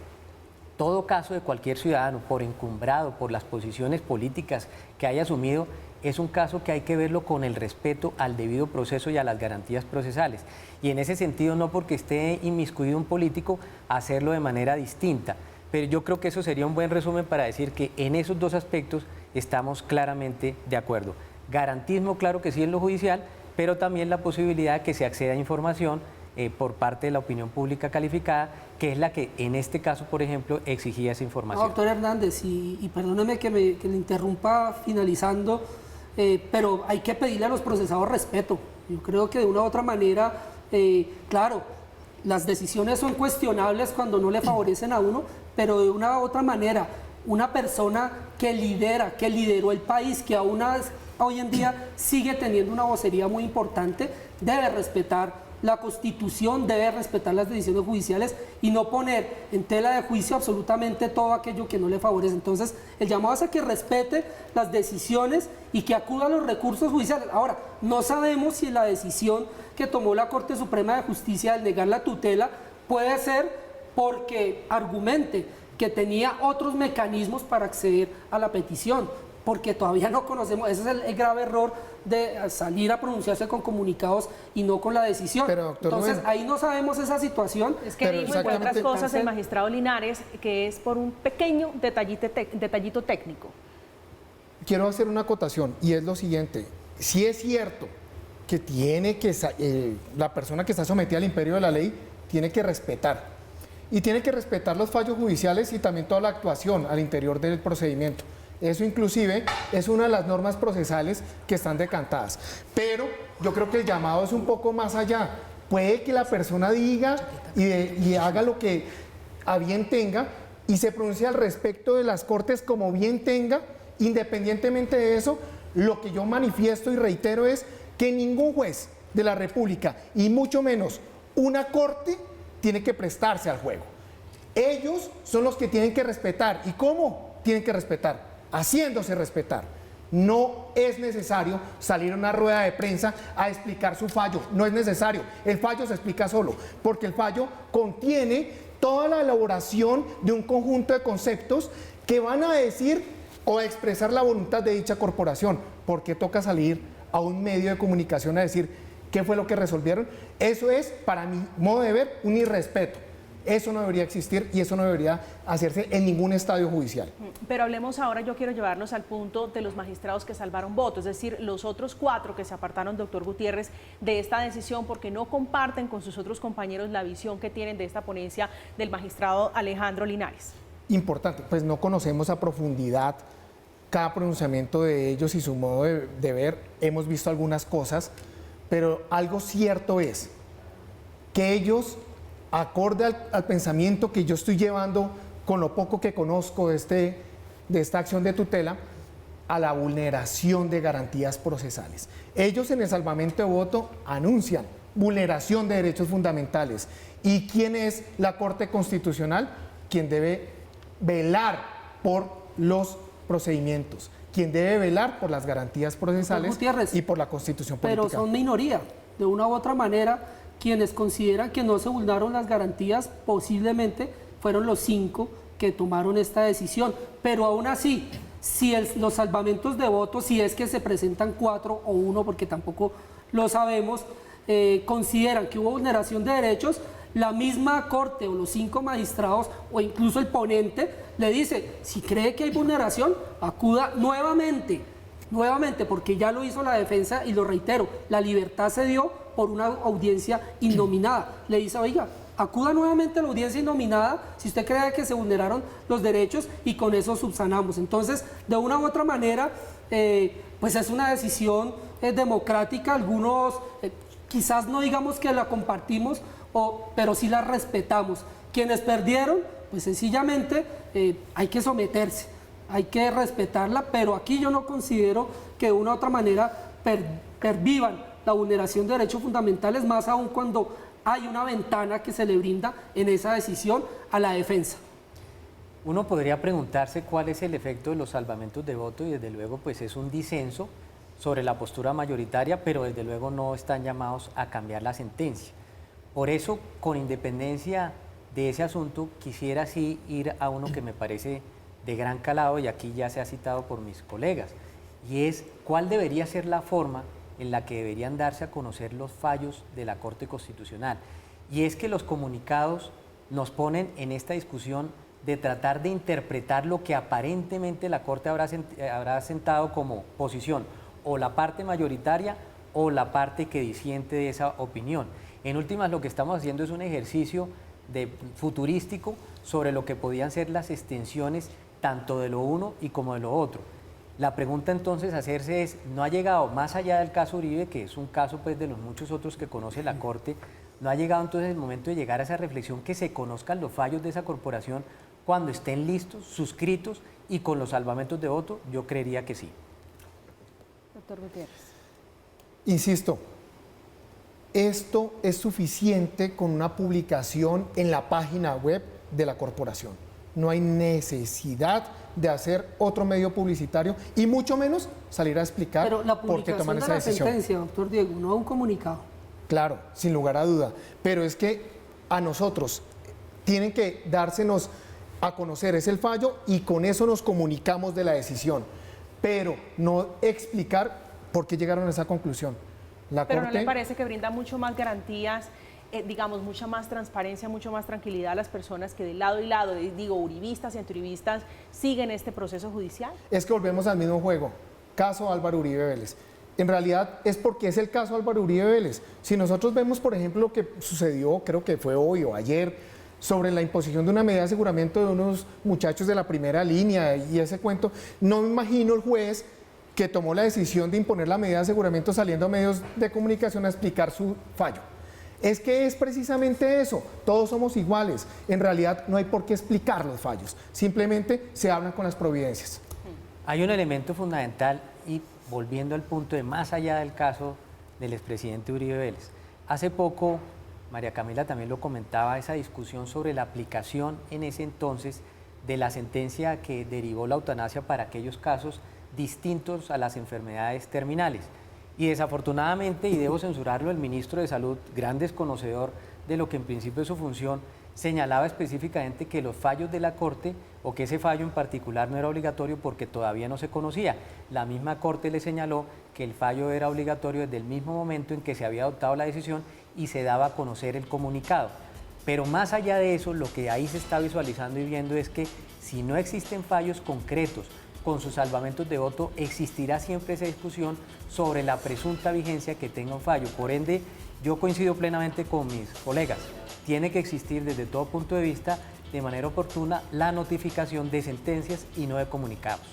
Todo caso de cualquier ciudadano, por encumbrado, por las posiciones políticas que haya asumido, es un caso que hay que verlo con el respeto al debido proceso y a las garantías procesales. Y en ese sentido, no porque esté inmiscuido un político, hacerlo de manera distinta. Pero yo creo que eso sería un buen resumen para decir que en esos dos aspectos estamos claramente de acuerdo. Garantismo, claro que sí, en lo judicial, pero también la posibilidad de que se acceda a información por parte de la opinión pública calificada, que es la que en este caso, por ejemplo, exigía esa información. Doctor Hernández, y perdóneme que le interrumpa finalizando, pero hay que pedirle a los procesados respeto. Yo creo que de una u otra manera, claro, las decisiones son cuestionables cuando no le favorecen a uno, pero de una u otra manera, una persona que lideró el país, que aún hoy en día sigue teniendo una vocería muy importante, debe respetar la Constitución, debe respetar las decisiones judiciales y no poner en tela de juicio absolutamente todo aquello que no le favorece. Entonces, el llamado es a que respete las decisiones y que acuda a los recursos judiciales. Ahora, no sabemos si la decisión que tomó la Corte Suprema de Justicia al negar la tutela puede ser porque argumente que tenía otros mecanismos para acceder a la petición, porque todavía no conocemos. Ese es el grave error de salir a pronunciarse con comunicados y no con la decisión. Pero, doctor, entonces, ahí no sabemos esa situación. Es que dijo, entre otras cosas, el magistrado Linares, que es por un pequeño detallito técnico. Quiero hacer una acotación y es lo siguiente. Si es cierto que la persona que está sometida al imperio de la ley tiene que respetar. Y tiene que respetar los fallos judiciales y también toda la actuación al interior del procedimiento. Eso inclusive es una de las normas procesales que están decantadas. Pero yo creo que el llamado es un poco más allá. Puede que la persona diga y haga lo que a bien tenga y se pronuncie al respecto de las cortes como bien tenga. Independientemente de eso, lo que yo manifiesto y reitero es que ningún juez de la República, y mucho menos una corte, tiene que prestarse al juego. Ellos son los que tienen que respetar. ¿Y cómo tienen que respetar? Haciéndose respetar. No es necesario salir a una rueda de prensa a explicar su fallo. No es necesario. El fallo se explica solo, porque el fallo contiene toda la elaboración de un conjunto de conceptos que van a decir o a expresar la voluntad de dicha corporación. ¿Por qué toca salir a un medio de comunicación a decir qué fue lo que resolvieron? Eso es, para mi modo de ver, un irrespeto. Eso no debería existir y eso no debería hacerse en ningún estadio judicial. Pero hablemos ahora, yo quiero llevarnos al punto de los magistrados que salvaron votos, es decir, los otros 4 que se apartaron, doctor Gutiérrez, de esta decisión porque no comparten con sus otros compañeros la visión que tienen de esta ponencia del magistrado Alejandro Linares. Importante, pues no conocemos a profundidad cada pronunciamiento de ellos y su modo de ver, hemos visto algunas cosas, pero algo cierto es que ellos, acorde al pensamiento que yo estoy llevando con lo poco que conozco de esta acción de tutela, a la vulneración de garantías procesales. Ellos en el salvamento de voto anuncian vulneración de derechos fundamentales. ¿Y quién es la Corte Constitucional? Quien debe velar por los procedimientos, quien debe velar por las garantías procesales y por la Constitución política. Pero son minoría, de una u otra manera, quienes consideran que no se vulneraron las garantías posiblemente fueron los 5 que tomaron esta decisión, pero aún así, si los salvamentos de votos, si es que se presentan 4 o 1, porque tampoco lo sabemos, consideran que hubo vulneración de derechos, la misma Corte o los 5 magistrados o incluso el ponente le dice, si cree que hay vulneración, acuda nuevamente, porque ya lo hizo la defensa y lo reitero, la libertad se dio por una audiencia innominada. Le dice, oiga, acuda nuevamente a la audiencia innominada si usted cree que se vulneraron los derechos y con eso subsanamos. Entonces, de una u otra manera, pues es una decisión democrática. Algunos quizás no digamos que la compartimos, pero sí la respetamos. Quienes perdieron, pues sencillamente hay que someterse, hay que respetarla, pero aquí yo no considero que de una u otra manera pervivan la vulneración de derechos fundamentales, más aún cuando hay una ventana que se le brinda en esa decisión a la defensa. Uno podría preguntarse cuál es el efecto de los salvamentos de voto y desde luego pues es un disenso sobre la postura mayoritaria, pero desde luego no están llamados a cambiar la sentencia. Por eso, con independencia de ese asunto, quisiera sí ir a uno que me parece de gran calado y aquí ya se ha citado por mis colegas, y es cuál debería ser la forma en la que deberían darse a conocer los fallos de la Corte Constitucional. Y es que los comunicados nos ponen en esta discusión de tratar de interpretar lo que aparentemente la Corte habrá sentado como posición, o la parte mayoritaria o la parte que disiente de esa opinión. En últimas, lo que estamos haciendo es un ejercicio futurístico sobre lo que podían ser las extensiones tanto de lo uno y como de lo otro. La pregunta entonces a hacerse es, ¿no ha llegado más allá del caso Uribe, que es un caso pues de los muchos otros que conoce la Corte, no ha llegado entonces el momento de llegar a esa reflexión, que se conozcan los fallos de esa corporación cuando estén listos, suscritos y con los salvamentos de voto? Yo creería que sí. Doctor Gutiérrez. Insisto, esto es suficiente con una publicación en la página web de la corporación. No hay necesidad de hacer otro medio publicitario y mucho menos salir a explicar por qué toman esa decisión. Pero la publicación de la sentencia, doctor Diego, no un comunicado. Claro, sin lugar a duda, pero es que a nosotros tienen que dársenos a conocer es el fallo y con eso nos comunicamos de la decisión, pero no explicar por qué llegaron a esa conclusión. Pero ¿no le parece que brinda mucho más garantías, digamos, mucha más transparencia, mucho más tranquilidad a las personas que de lado y lado, digo, uribistas y antiuribistas, siguen este proceso judicial? Es que volvemos al mismo juego, caso Álvaro Uribe Vélez. En realidad es porque es el caso Álvaro Uribe Vélez. Si nosotros vemos, por ejemplo, lo que sucedió, creo que fue hoy o ayer, sobre la imposición de una medida de aseguramiento de unos muchachos de la primera línea y ese cuento, no me imagino el juez que tomó la decisión de imponer la medida de aseguramiento saliendo a medios de comunicación a explicar su fallo. Es que es precisamente eso, todos somos iguales, en realidad no hay por qué explicar los fallos, simplemente se hablan con las providencias. Hay un elemento fundamental y volviendo al punto de más allá del caso del expresidente Uribe Vélez. Hace poco, María Camila también lo comentaba, esa discusión sobre la aplicación en ese entonces de la sentencia que derivó la eutanasia para aquellos casos distintos a las enfermedades terminales. Y desafortunadamente, y debo censurarlo, el ministro de Salud, gran desconocedor de lo que en principio es su función, señalaba específicamente que los fallos de la Corte, o que ese fallo en particular no era obligatorio porque todavía no se conocía. La misma Corte le señaló que el fallo era obligatorio desde el mismo momento en que se había adoptado la decisión y se daba a conocer el comunicado. Pero más allá de eso, lo que ahí se está visualizando y viendo es que si no existen fallos concretos con sus salvamentos de voto, existirá siempre esa discusión sobre la presunta vigencia que tenga un fallo. Por ende, yo coincido plenamente con mis colegas. Tiene que existir desde todo punto de vista, de manera oportuna, la notificación de sentencias y no de comunicados.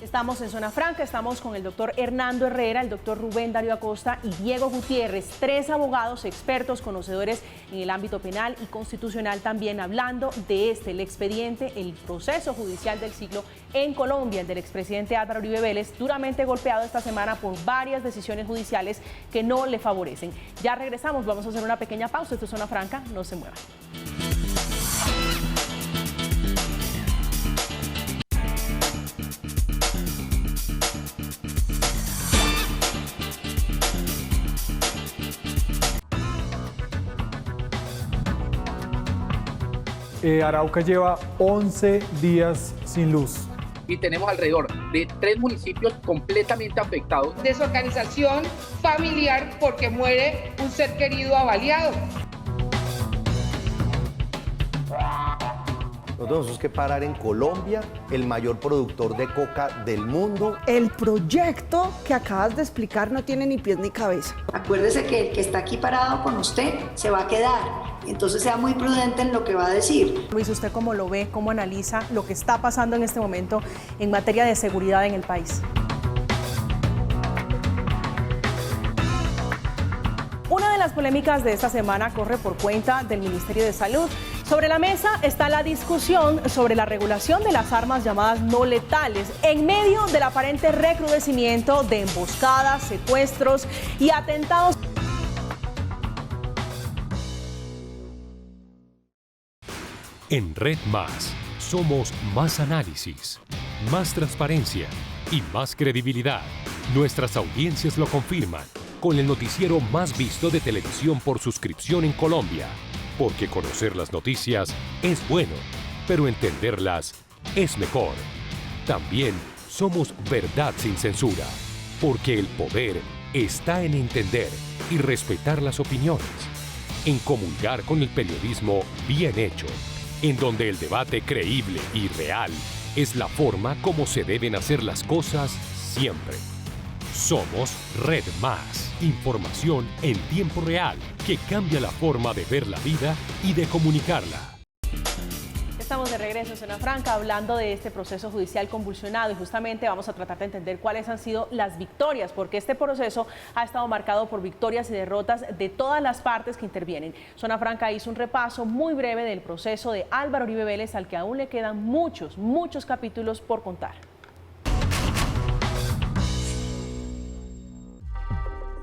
Estamos en Zona Franca, estamos con el doctor Hernando Herrera, el doctor Rubén Darío Acosta y Diego Gutiérrez, 3 abogados expertos, conocedores en el ámbito penal y constitucional, también hablando de el expediente, el proceso judicial del siglo en Colombia, el del expresidente Álvaro Uribe Vélez, duramente golpeado esta semana por varias decisiones judiciales que no le favorecen. Ya regresamos, vamos a hacer una pequeña pausa, esto es Zona Franca, no se muevan. Arauca lleva 11 días sin luz. Y tenemos alrededor de 3 municipios completamente afectados. Desorganización familiar porque muere un ser querido avaliado. Nosotros tenemos que parar en Colombia, el mayor productor de coca del mundo. El proyecto que acabas de explicar no tiene ni pies ni cabeza. Acuérdese que el que está aquí parado con usted se va a quedar. Entonces sea muy prudente en lo que va a decir. Luis, ¿usted cómo lo ve, cómo analiza lo que está pasando en este momento en materia de seguridad en el país? Una de las polémicas de esta semana corre por cuenta del Ministerio de Salud. Sobre la mesa está la discusión sobre la regulación de las armas llamadas no letales, en medio del aparente recrudecimiento de emboscadas, secuestros y atentados. En Red Más, somos más análisis, más transparencia y más credibilidad. Nuestras audiencias lo confirman con el noticiero más visto de televisión por suscripción en Colombia. Porque conocer las noticias es bueno, pero entenderlas es mejor. También somos verdad sin censura, porque el poder está en entender y respetar las opiniones, en comulgar con el periodismo bien hecho, en donde el debate creíble y real es la forma como se deben hacer las cosas siempre. Somos Red Más, información en tiempo real que cambia la forma de ver la vida y de comunicarla. Estamos de regreso en Zona Franca hablando de este proceso judicial convulsionado y justamente vamos a tratar de entender cuáles han sido las victorias, porque este proceso ha estado marcado por victorias y derrotas de todas las partes que intervienen. Zona Franca hizo un repaso muy breve del proceso de Álvaro Uribe Vélez, al que aún le quedan muchos capítulos por contar.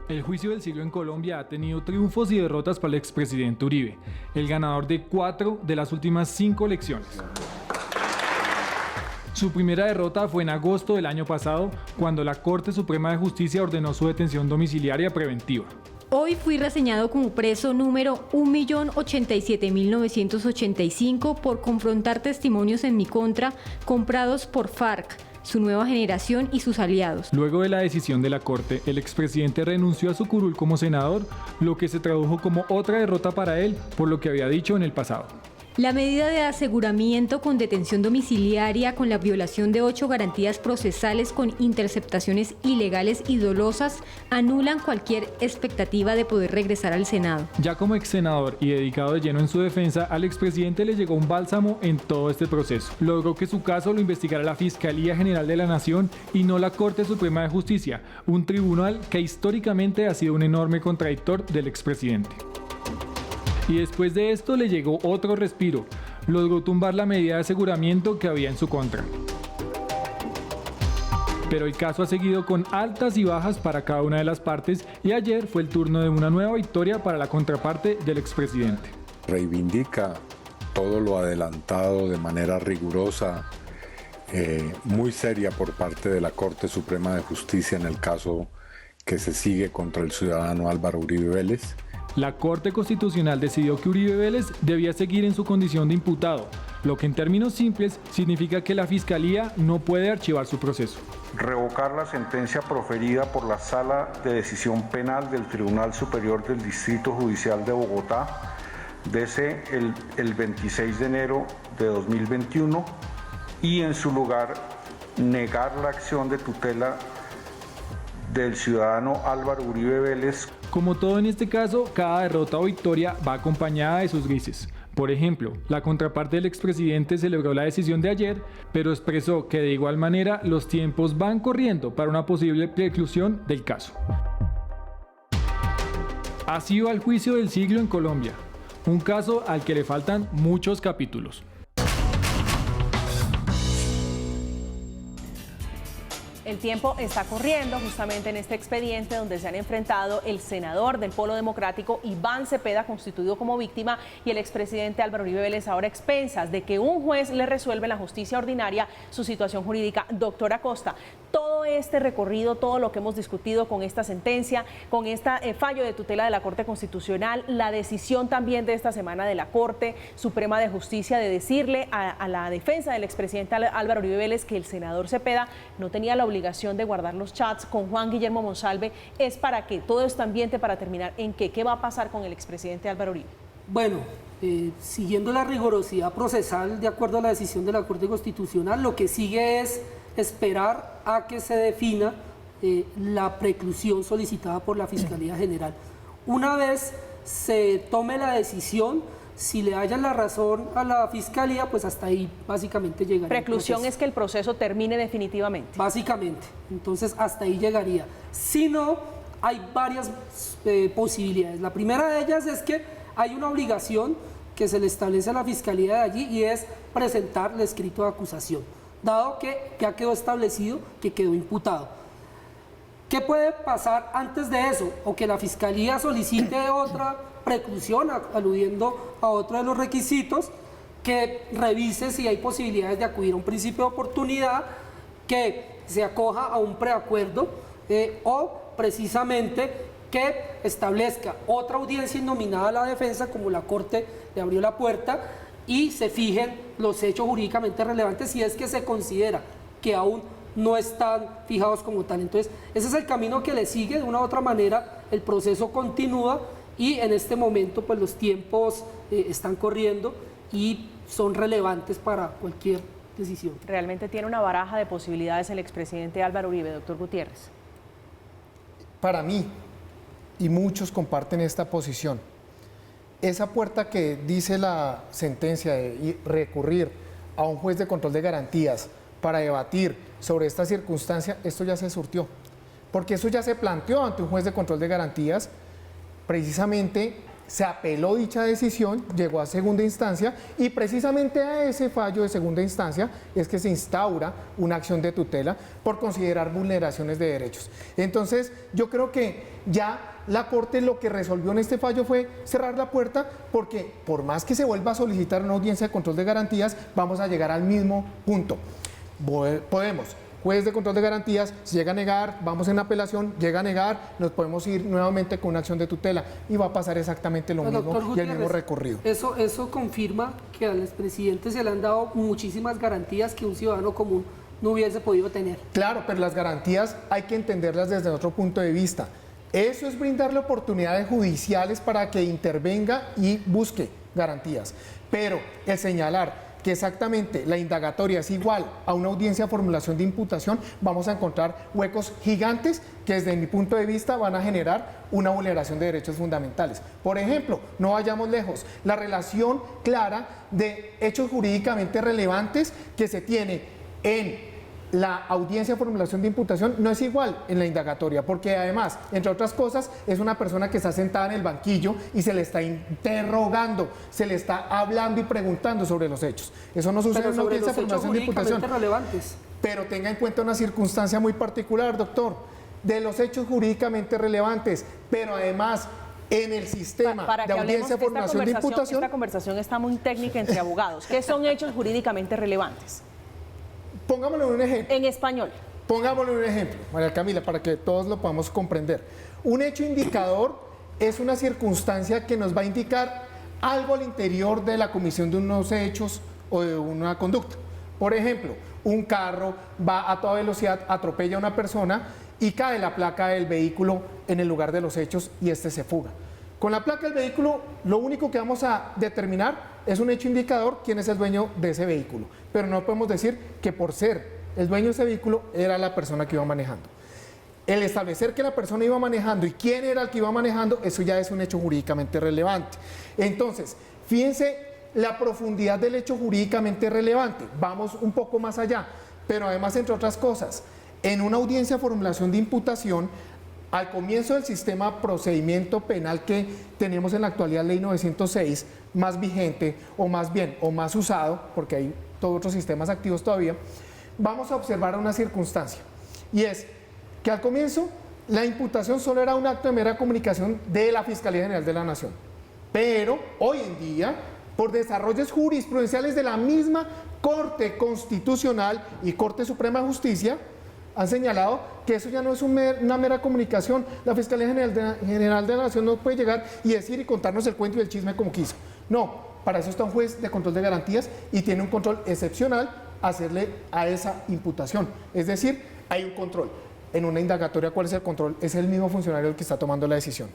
El juicio del siglo en Colombia ha tenido triunfos y derrotas para el expresidente Uribe, el ganador de 4 de las últimas 5 elecciones. Su primera derrota fue en agosto del año pasado, cuando la Corte Suprema de Justicia ordenó su detención domiciliaria preventiva. Hoy fui reseñado como preso número 1.087.985 por confrontar testimonios en mi contra comprados por FARC, su nueva generación y sus aliados. Luego de la decisión de la Corte, el expresidente renunció a su curul como senador, lo que se tradujo como otra derrota para él por lo que había dicho en el pasado. La medida de aseguramiento con detención domiciliaria con la violación de 8 garantías procesales con interceptaciones ilegales y dolosas anulan cualquier expectativa de poder regresar al Senado. Ya como ex senador y dedicado de lleno en su defensa, al expresidente le llegó un bálsamo en todo este proceso. Logró que su caso lo investigara la Fiscalía General de la Nación y no la Corte Suprema de Justicia, un tribunal que históricamente ha sido un enorme contradictor del expresidente. Y después de esto le llegó otro respiro. Logró tumbar la medida de aseguramiento que había en su contra. Pero el caso ha seguido con altas y bajas para cada una de las partes y ayer fue el turno de una nueva victoria para la contraparte del expresidente. Reivindica todo lo adelantado de manera rigurosa, muy seria por parte de la Corte Suprema de Justicia en el caso que se sigue contra el ciudadano Álvaro Uribe Vélez. La Corte Constitucional decidió que Uribe Vélez debía seguir en su condición de imputado, lo que en términos simples significa que la Fiscalía no puede archivar su proceso. Revocar la sentencia proferida por la Sala de Decisión Penal del Tribunal Superior del Distrito Judicial de Bogotá desde el 26 de enero de 2021 y en su lugar negar la acción de tutela del ciudadano Álvaro Uribe Vélez. Como todo en este caso, cada derrota o victoria va acompañada de sus grises. Por ejemplo, la contraparte del expresidente celebró la decisión de ayer, pero expresó que de igual manera los tiempos van corriendo para una posible preclusión del caso. Así va el juicio del siglo en Colombia, un caso al que le faltan muchos capítulos. El tiempo está corriendo justamente en este expediente donde se han enfrentado el senador del Polo Democrático, Iván Cepeda, constituido como víctima, y el expresidente Álvaro Uribe Vélez, ahora a expensas de que un juez le resuelva en la justicia ordinaria su situación jurídica. Doctora Costa, todo este recorrido, todo lo que hemos discutido con esta sentencia, con este fallo de tutela de la Corte Constitucional, la decisión también de esta semana de la Corte Suprema de Justicia de decirle a la defensa del expresidente Álvaro Uribe Vélez que el senador Cepeda no tenía la obligación de guardar los chats con Juan Guillermo Monsalve, es para que todo este ambiente, para terminar, ¿en qué va a pasar con el expresidente Álvaro Uribe? Bueno, siguiendo la rigurosidad procesal de acuerdo a la decisión de la Corte Constitucional, lo que sigue es esperar a que se defina la preclusión solicitada por la Fiscalía General. Una vez se tome la decisión, si le hayan la razón a la Fiscalía, pues hasta ahí básicamente llegaría. Preclusión es que el proceso termine definitivamente. Básicamente, entonces hasta ahí llegaría. Si no, hay varias posibilidades. La primera de ellas es que hay una obligación que se le establece a la Fiscalía de allí y es presentar el escrito de acusación, dado que ya quedó establecido que quedó imputado. ¿Qué puede pasar antes de eso? O que la Fiscalía solicite otra preclusión, aludiendo a otro de los requisitos, que revise si hay posibilidades de acudir a un principio de oportunidad, que se acoja a un preacuerdo o precisamente que establezca otra audiencia innominada a la defensa, como la Corte le abrió la puerta, y se fijen los hechos jurídicamente relevantes si es que se considera que aún no están fijados como tal. Entonces, ese es el camino que le sigue. De una u otra manera, el proceso continúa y en este momento pues los tiempos están corriendo y son relevantes para cualquier decisión. Realmente tiene una baraja de posibilidades el expresidente Álvaro Uribe, doctor Gutiérrez. Para mí, y muchos comparten esta posición, esa puerta que dice la sentencia de recurrir a un juez de control de garantías para debatir sobre esta circunstancia, esto ya se surtió, porque eso ya se planteó ante un juez de control de garantías. Precisamente se apeló dicha decisión, llegó a segunda instancia y precisamente a ese fallo de segunda instancia es que se instaura una acción de tutela por considerar vulneraciones de derechos. Entonces, yo creo que ya la Corte lo que resolvió en este fallo fue cerrar la puerta, porque por más que se vuelva a solicitar una audiencia de control de garantías, vamos a llegar al mismo punto. Podemos, juez de control de garantías, si llega a negar, vamos en apelación, llega a negar, nos podemos ir nuevamente con una acción de tutela y va a pasar exactamente lo mismo y el mismo recorrido. Eso confirma que al expresidente se le han dado muchísimas garantías que un ciudadano común no hubiese podido tener. Claro, pero las garantías hay que entenderlas desde otro punto de vista. Eso es brindarle oportunidades judiciales para que intervenga y busque garantías. Pero el señalar que exactamente la indagatoria es igual a una audiencia de formulación de imputación, vamos a encontrar huecos gigantes que desde mi punto de vista van a generar una vulneración de derechos fundamentales. Por ejemplo, no vayamos lejos, la relación clara de hechos jurídicamente relevantes que se tiene en la audiencia de formulación de imputación no es igual en la indagatoria, porque además, entre otras cosas, es una persona que está sentada en el banquillo y se le está interrogando, se le está hablando y preguntando sobre los hechos. Eso no sucede en una audiencia de formulación de imputación. Relevantes. Pero tenga en cuenta una circunstancia muy particular, doctor, de los hechos jurídicamente relevantes, pero además en el sistema de audiencia de formulación de imputación. Esta conversación está muy técnica entre abogados. ¿Qué son hechos jurídicamente relevantes? Pongámoslo en un ejemplo. En español. Pongámoslo en un ejemplo, María Camila, para que todos lo podamos comprender. Un hecho indicador es una circunstancia que nos va a indicar algo al interior de la comisión de unos hechos o de una conducta. Por ejemplo, un carro va a toda velocidad, atropella a una persona y cae la placa del vehículo en el lugar de los hechos y este se fuga. Con la placa del vehículo, lo único que vamos a determinar es un hecho indicador quién es el dueño de ese vehículo, pero no podemos decir que por ser el dueño de ese vehículo era la persona que iba manejando. El establecer que la persona iba manejando y quién era el que iba manejando, eso ya es un hecho jurídicamente relevante. Entonces, fíjense la profundidad del hecho jurídicamente relevante. Vamos un poco más allá, pero además, entre otras cosas, en una audiencia de formulación de imputación, al comienzo del sistema procedimiento penal que tenemos en la actualidad, ley 906, más vigente o más bien, o más usado, porque hay todos otros sistemas activos todavía, vamos a observar una circunstancia, y es que al comienzo la imputación solo era un acto de mera comunicación de la Fiscalía General de la Nación, pero hoy en día, por desarrollos jurisprudenciales de la misma Corte Constitucional y Corte Suprema de Justicia, han señalado que eso ya no es una mera comunicación. La Fiscalía General de la Nación no puede llegar y decir y contarnos el cuento y el chisme como quiso. No, para eso está un juez de control de garantías y tiene un control excepcional hacerle a esa imputación. Es decir, hay un control. En una indagatoria, ¿cuál es el control? Es el mismo funcionario el que está tomando la decisión.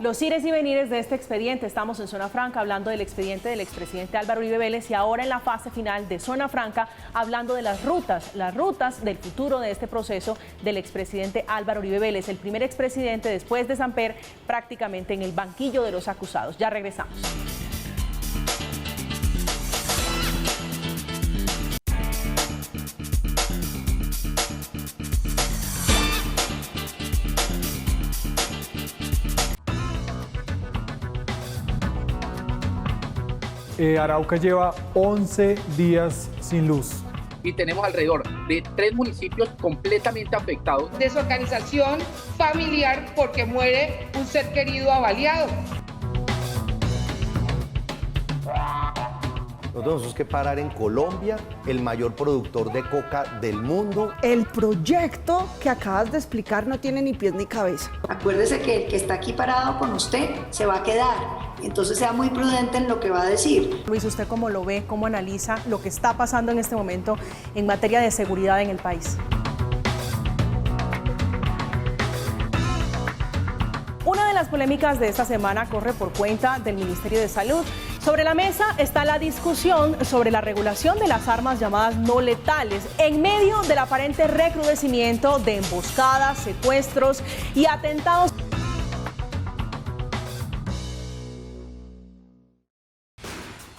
Los ires y venires de este expediente, estamos en Zona Franca hablando del expediente del expresidente Álvaro Uribe Vélez y ahora en la fase final de Zona Franca hablando de las rutas del futuro de este proceso del expresidente Álvaro Uribe Vélez, el primer expresidente después de Samper prácticamente en el banquillo de los acusados. Ya regresamos. Arauca lleva 11 días sin luz. Y tenemos alrededor de 3 municipios completamente afectados. Desorganización familiar porque muere un ser querido avaliado. Nosotros tenemos que parar en Colombia, el mayor productor de coca del mundo. El proyecto que acabas de explicar no tiene ni pies ni cabeza. Acuérdese que el que está aquí parado con usted se va a quedar. Entonces sea muy prudente en lo que va a decir. Luis, ¿usted cómo lo ve, cómo analiza lo que está pasando en este momento en materia de seguridad en el país? Una de las polémicas de esta semana corre por cuenta del Ministerio de Salud. Sobre la mesa está la discusión sobre la regulación de las armas llamadas no letales en medio del aparente recrudecimiento de emboscadas, secuestros y atentados.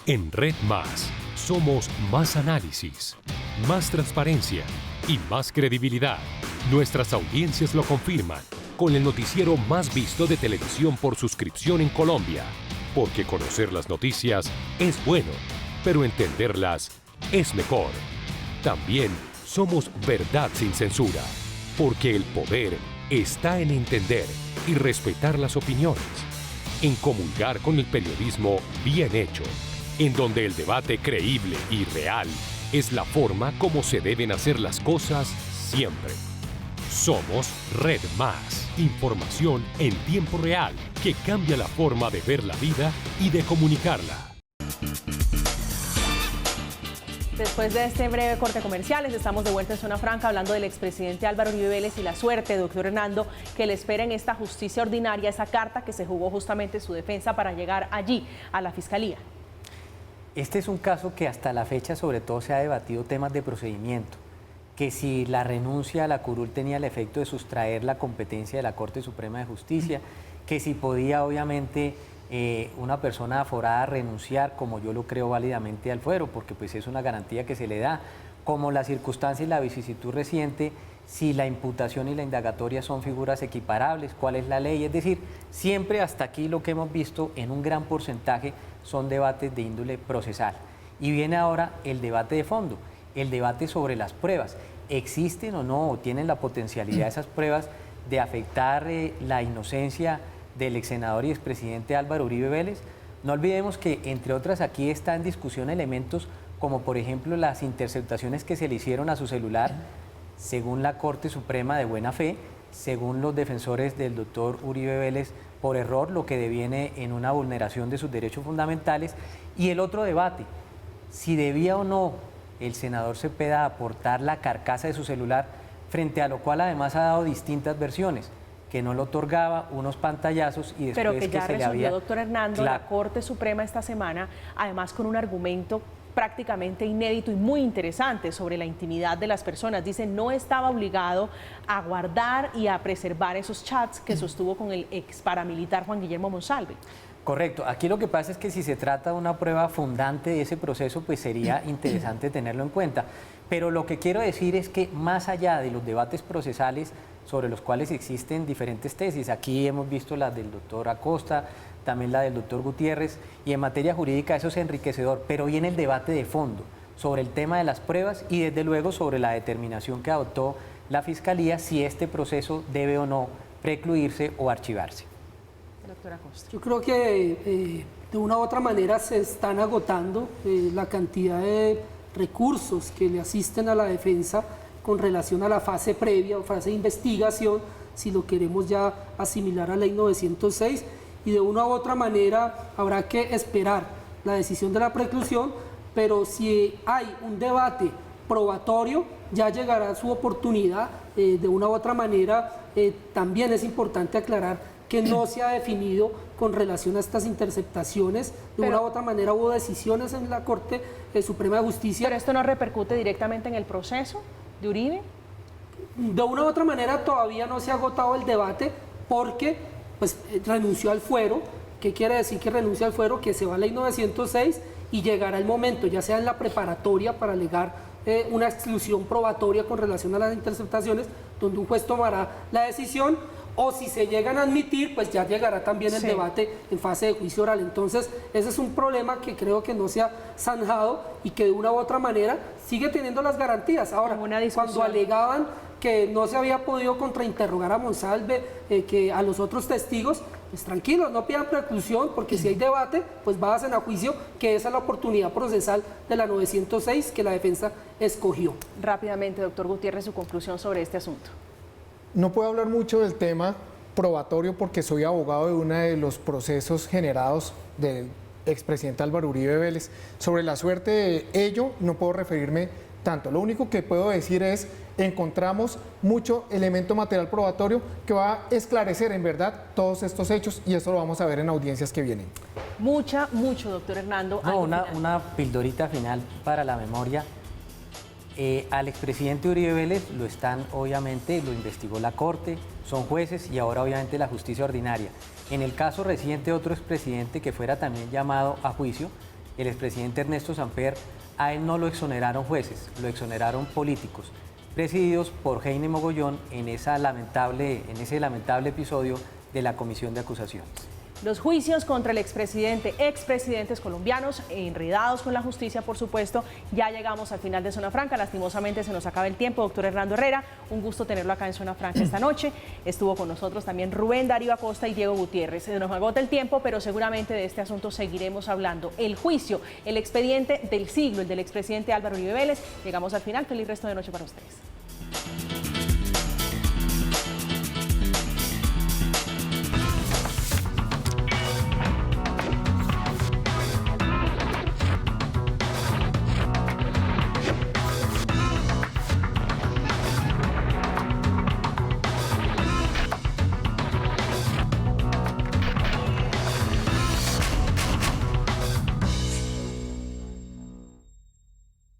En Red Más somos más análisis, más transparencia y más credibilidad. Nuestras audiencias lo confirman con el noticiero más visto de televisión por suscripción en Colombia. Porque conocer las noticias es bueno, pero entenderlas es mejor. También somos verdad sin censura, porque el poder está en entender y respetar las opiniones, en comulgar con el periodismo bien hecho, en donde el debate creíble y real es la forma como se deben hacer las cosas siempre. Somos Red Más, información en tiempo real que cambia la forma de ver la vida y de comunicarla. Después de este breve corte comerciales, estamos de vuelta en Zona Franca hablando del expresidente Álvaro Uribe Vélez y la suerte, doctor Hernando, que le espera en esta justicia ordinaria, esa carta que se jugó justamente su defensa para llegar allí, a la Fiscalía. Este es un caso que hasta la fecha sobre todo se ha debatido temas de procedimiento, que si la renuncia a la curul tenía el efecto de sustraer la competencia de la Corte Suprema de Justicia, que si podía obviamente una persona aforada renunciar, como yo lo creo válidamente, al fuero, porque pues es una garantía que se le da, como la circunstancia y la vicisitud reciente, si la imputación y la indagatoria son figuras equiparables, cuál es la ley, es decir, siempre hasta aquí lo que hemos visto en un gran porcentaje son debates de índole procesal. Y viene ahora el debate de fondo, el debate sobre las pruebas. ¿Existen o no, o tienen la potencialidad esas pruebas de afectar la inocencia del ex senador y expresidente Álvaro Uribe Vélez? No olvidemos que, entre otras, aquí está en discusión elementos como, por ejemplo, las interceptaciones que se le hicieron a su celular, según la Corte Suprema de Buena Fe, según los defensores del doctor Uribe Vélez, por error, lo que deviene en una vulneración de sus derechos fundamentales. Y el otro debate, si debía o no el senador Cepeda aportar la carcasa de su celular, frente a lo cual además ha dado distintas versiones, que no lo otorgaba, unos pantallazos y después pero que ya se le resolvió, había... doctor Hernando, la Corte Suprema esta semana, además con un argumento prácticamente inédito y muy interesante sobre la intimidad de las personas. Dice, no estaba obligado a guardar y a preservar esos chats que sostuvo con el ex paramilitar Juan Guillermo Monsalve. Correcto. Aquí lo que pasa es que si se trata de una prueba fundante de ese proceso, pues sería interesante tenerlo en cuenta. Pero lo que quiero decir es que más allá de los debates procesales sobre los cuales existen diferentes tesis, aquí hemos visto la del doctor Acosta, también la del doctor Gutiérrez, y en materia jurídica eso es enriquecedor, pero viene el debate de fondo sobre el tema de las pruebas y desde luego sobre la determinación que adoptó la Fiscalía si este proceso debe o no precluirse o archivarse. Doctora Acosta. Yo creo que de una u otra manera se están agotando la cantidad de recursos que le asisten a la defensa con relación a la fase previa o fase de investigación, si lo queremos ya asimilar a Ley 906, y de una u otra manera habrá que esperar la decisión de la preclusión, pero si hay un debate probatorio, ya llegará su oportunidad. De una u otra manera, también es importante aclarar que no se ha definido con relación a estas interceptaciones. De una u otra manera hubo decisiones en la Corte Suprema de Justicia. ¿Pero esto no repercute directamente en el proceso de Uribe? De una u otra manera todavía no se ha agotado el debate porque pues, renunció al fuero. ¿Qué quiere decir que renuncia al fuero? Que se va a Ley 906 y llegará el momento, ya sea en la preparatoria para alegar una exclusión probatoria con relación a las interceptaciones, donde un juez tomará la decisión, o si se llegan a admitir, pues ya llegará también el debate en fase de juicio oral. Entonces, ese es un problema que creo que no se ha zanjado y que de una u otra manera sigue teniendo las garantías. Ahora, cuando alegaban que no se había podido contrainterrogar a Monsalve, que a los otros testigos, pues tranquilos, no pidan preclusión, porque si hay debate, pues vayan a juicio, que esa es la oportunidad procesal de la 906 que la defensa escogió. Rápidamente, doctor Gutiérrez, su conclusión sobre este asunto. No puedo hablar mucho del tema probatorio porque soy abogado de uno de los procesos generados del expresidente Álvaro Uribe Vélez. Sobre la suerte de ello no puedo referirme tanto. Lo único que puedo decir es encontramos mucho elemento material probatorio que va a esclarecer en verdad todos estos hechos y eso lo vamos a ver en audiencias que vienen. Mucho, doctor Hernando. No, una pildorita final para la memoria. Al expresidente Uribe Vélez obviamente lo investigó la Corte, son jueces y ahora obviamente la justicia ordinaria. En el caso reciente otro expresidente que fuera también llamado a juicio, el expresidente Ernesto Samper, a él no lo exoneraron jueces, lo exoneraron políticos, presididos por Heine Mogollón en ese lamentable episodio de la comisión de acusaciones. Los juicios contra el expresidentes colombianos, enredados con la justicia, por supuesto. Ya llegamos al final de Zona Franca. Lastimosamente se nos acaba el tiempo. Doctor Hernando Herrera, un gusto tenerlo acá en Zona Franca esta noche. Estuvo con nosotros también Rubén Darío Acosta y Diego Gutiérrez. Se nos agota el tiempo, pero seguramente de este asunto seguiremos hablando. El juicio, el expediente del siglo, el del expresidente Álvaro Uribe Vélez. Llegamos al final. Feliz resto de noche para ustedes.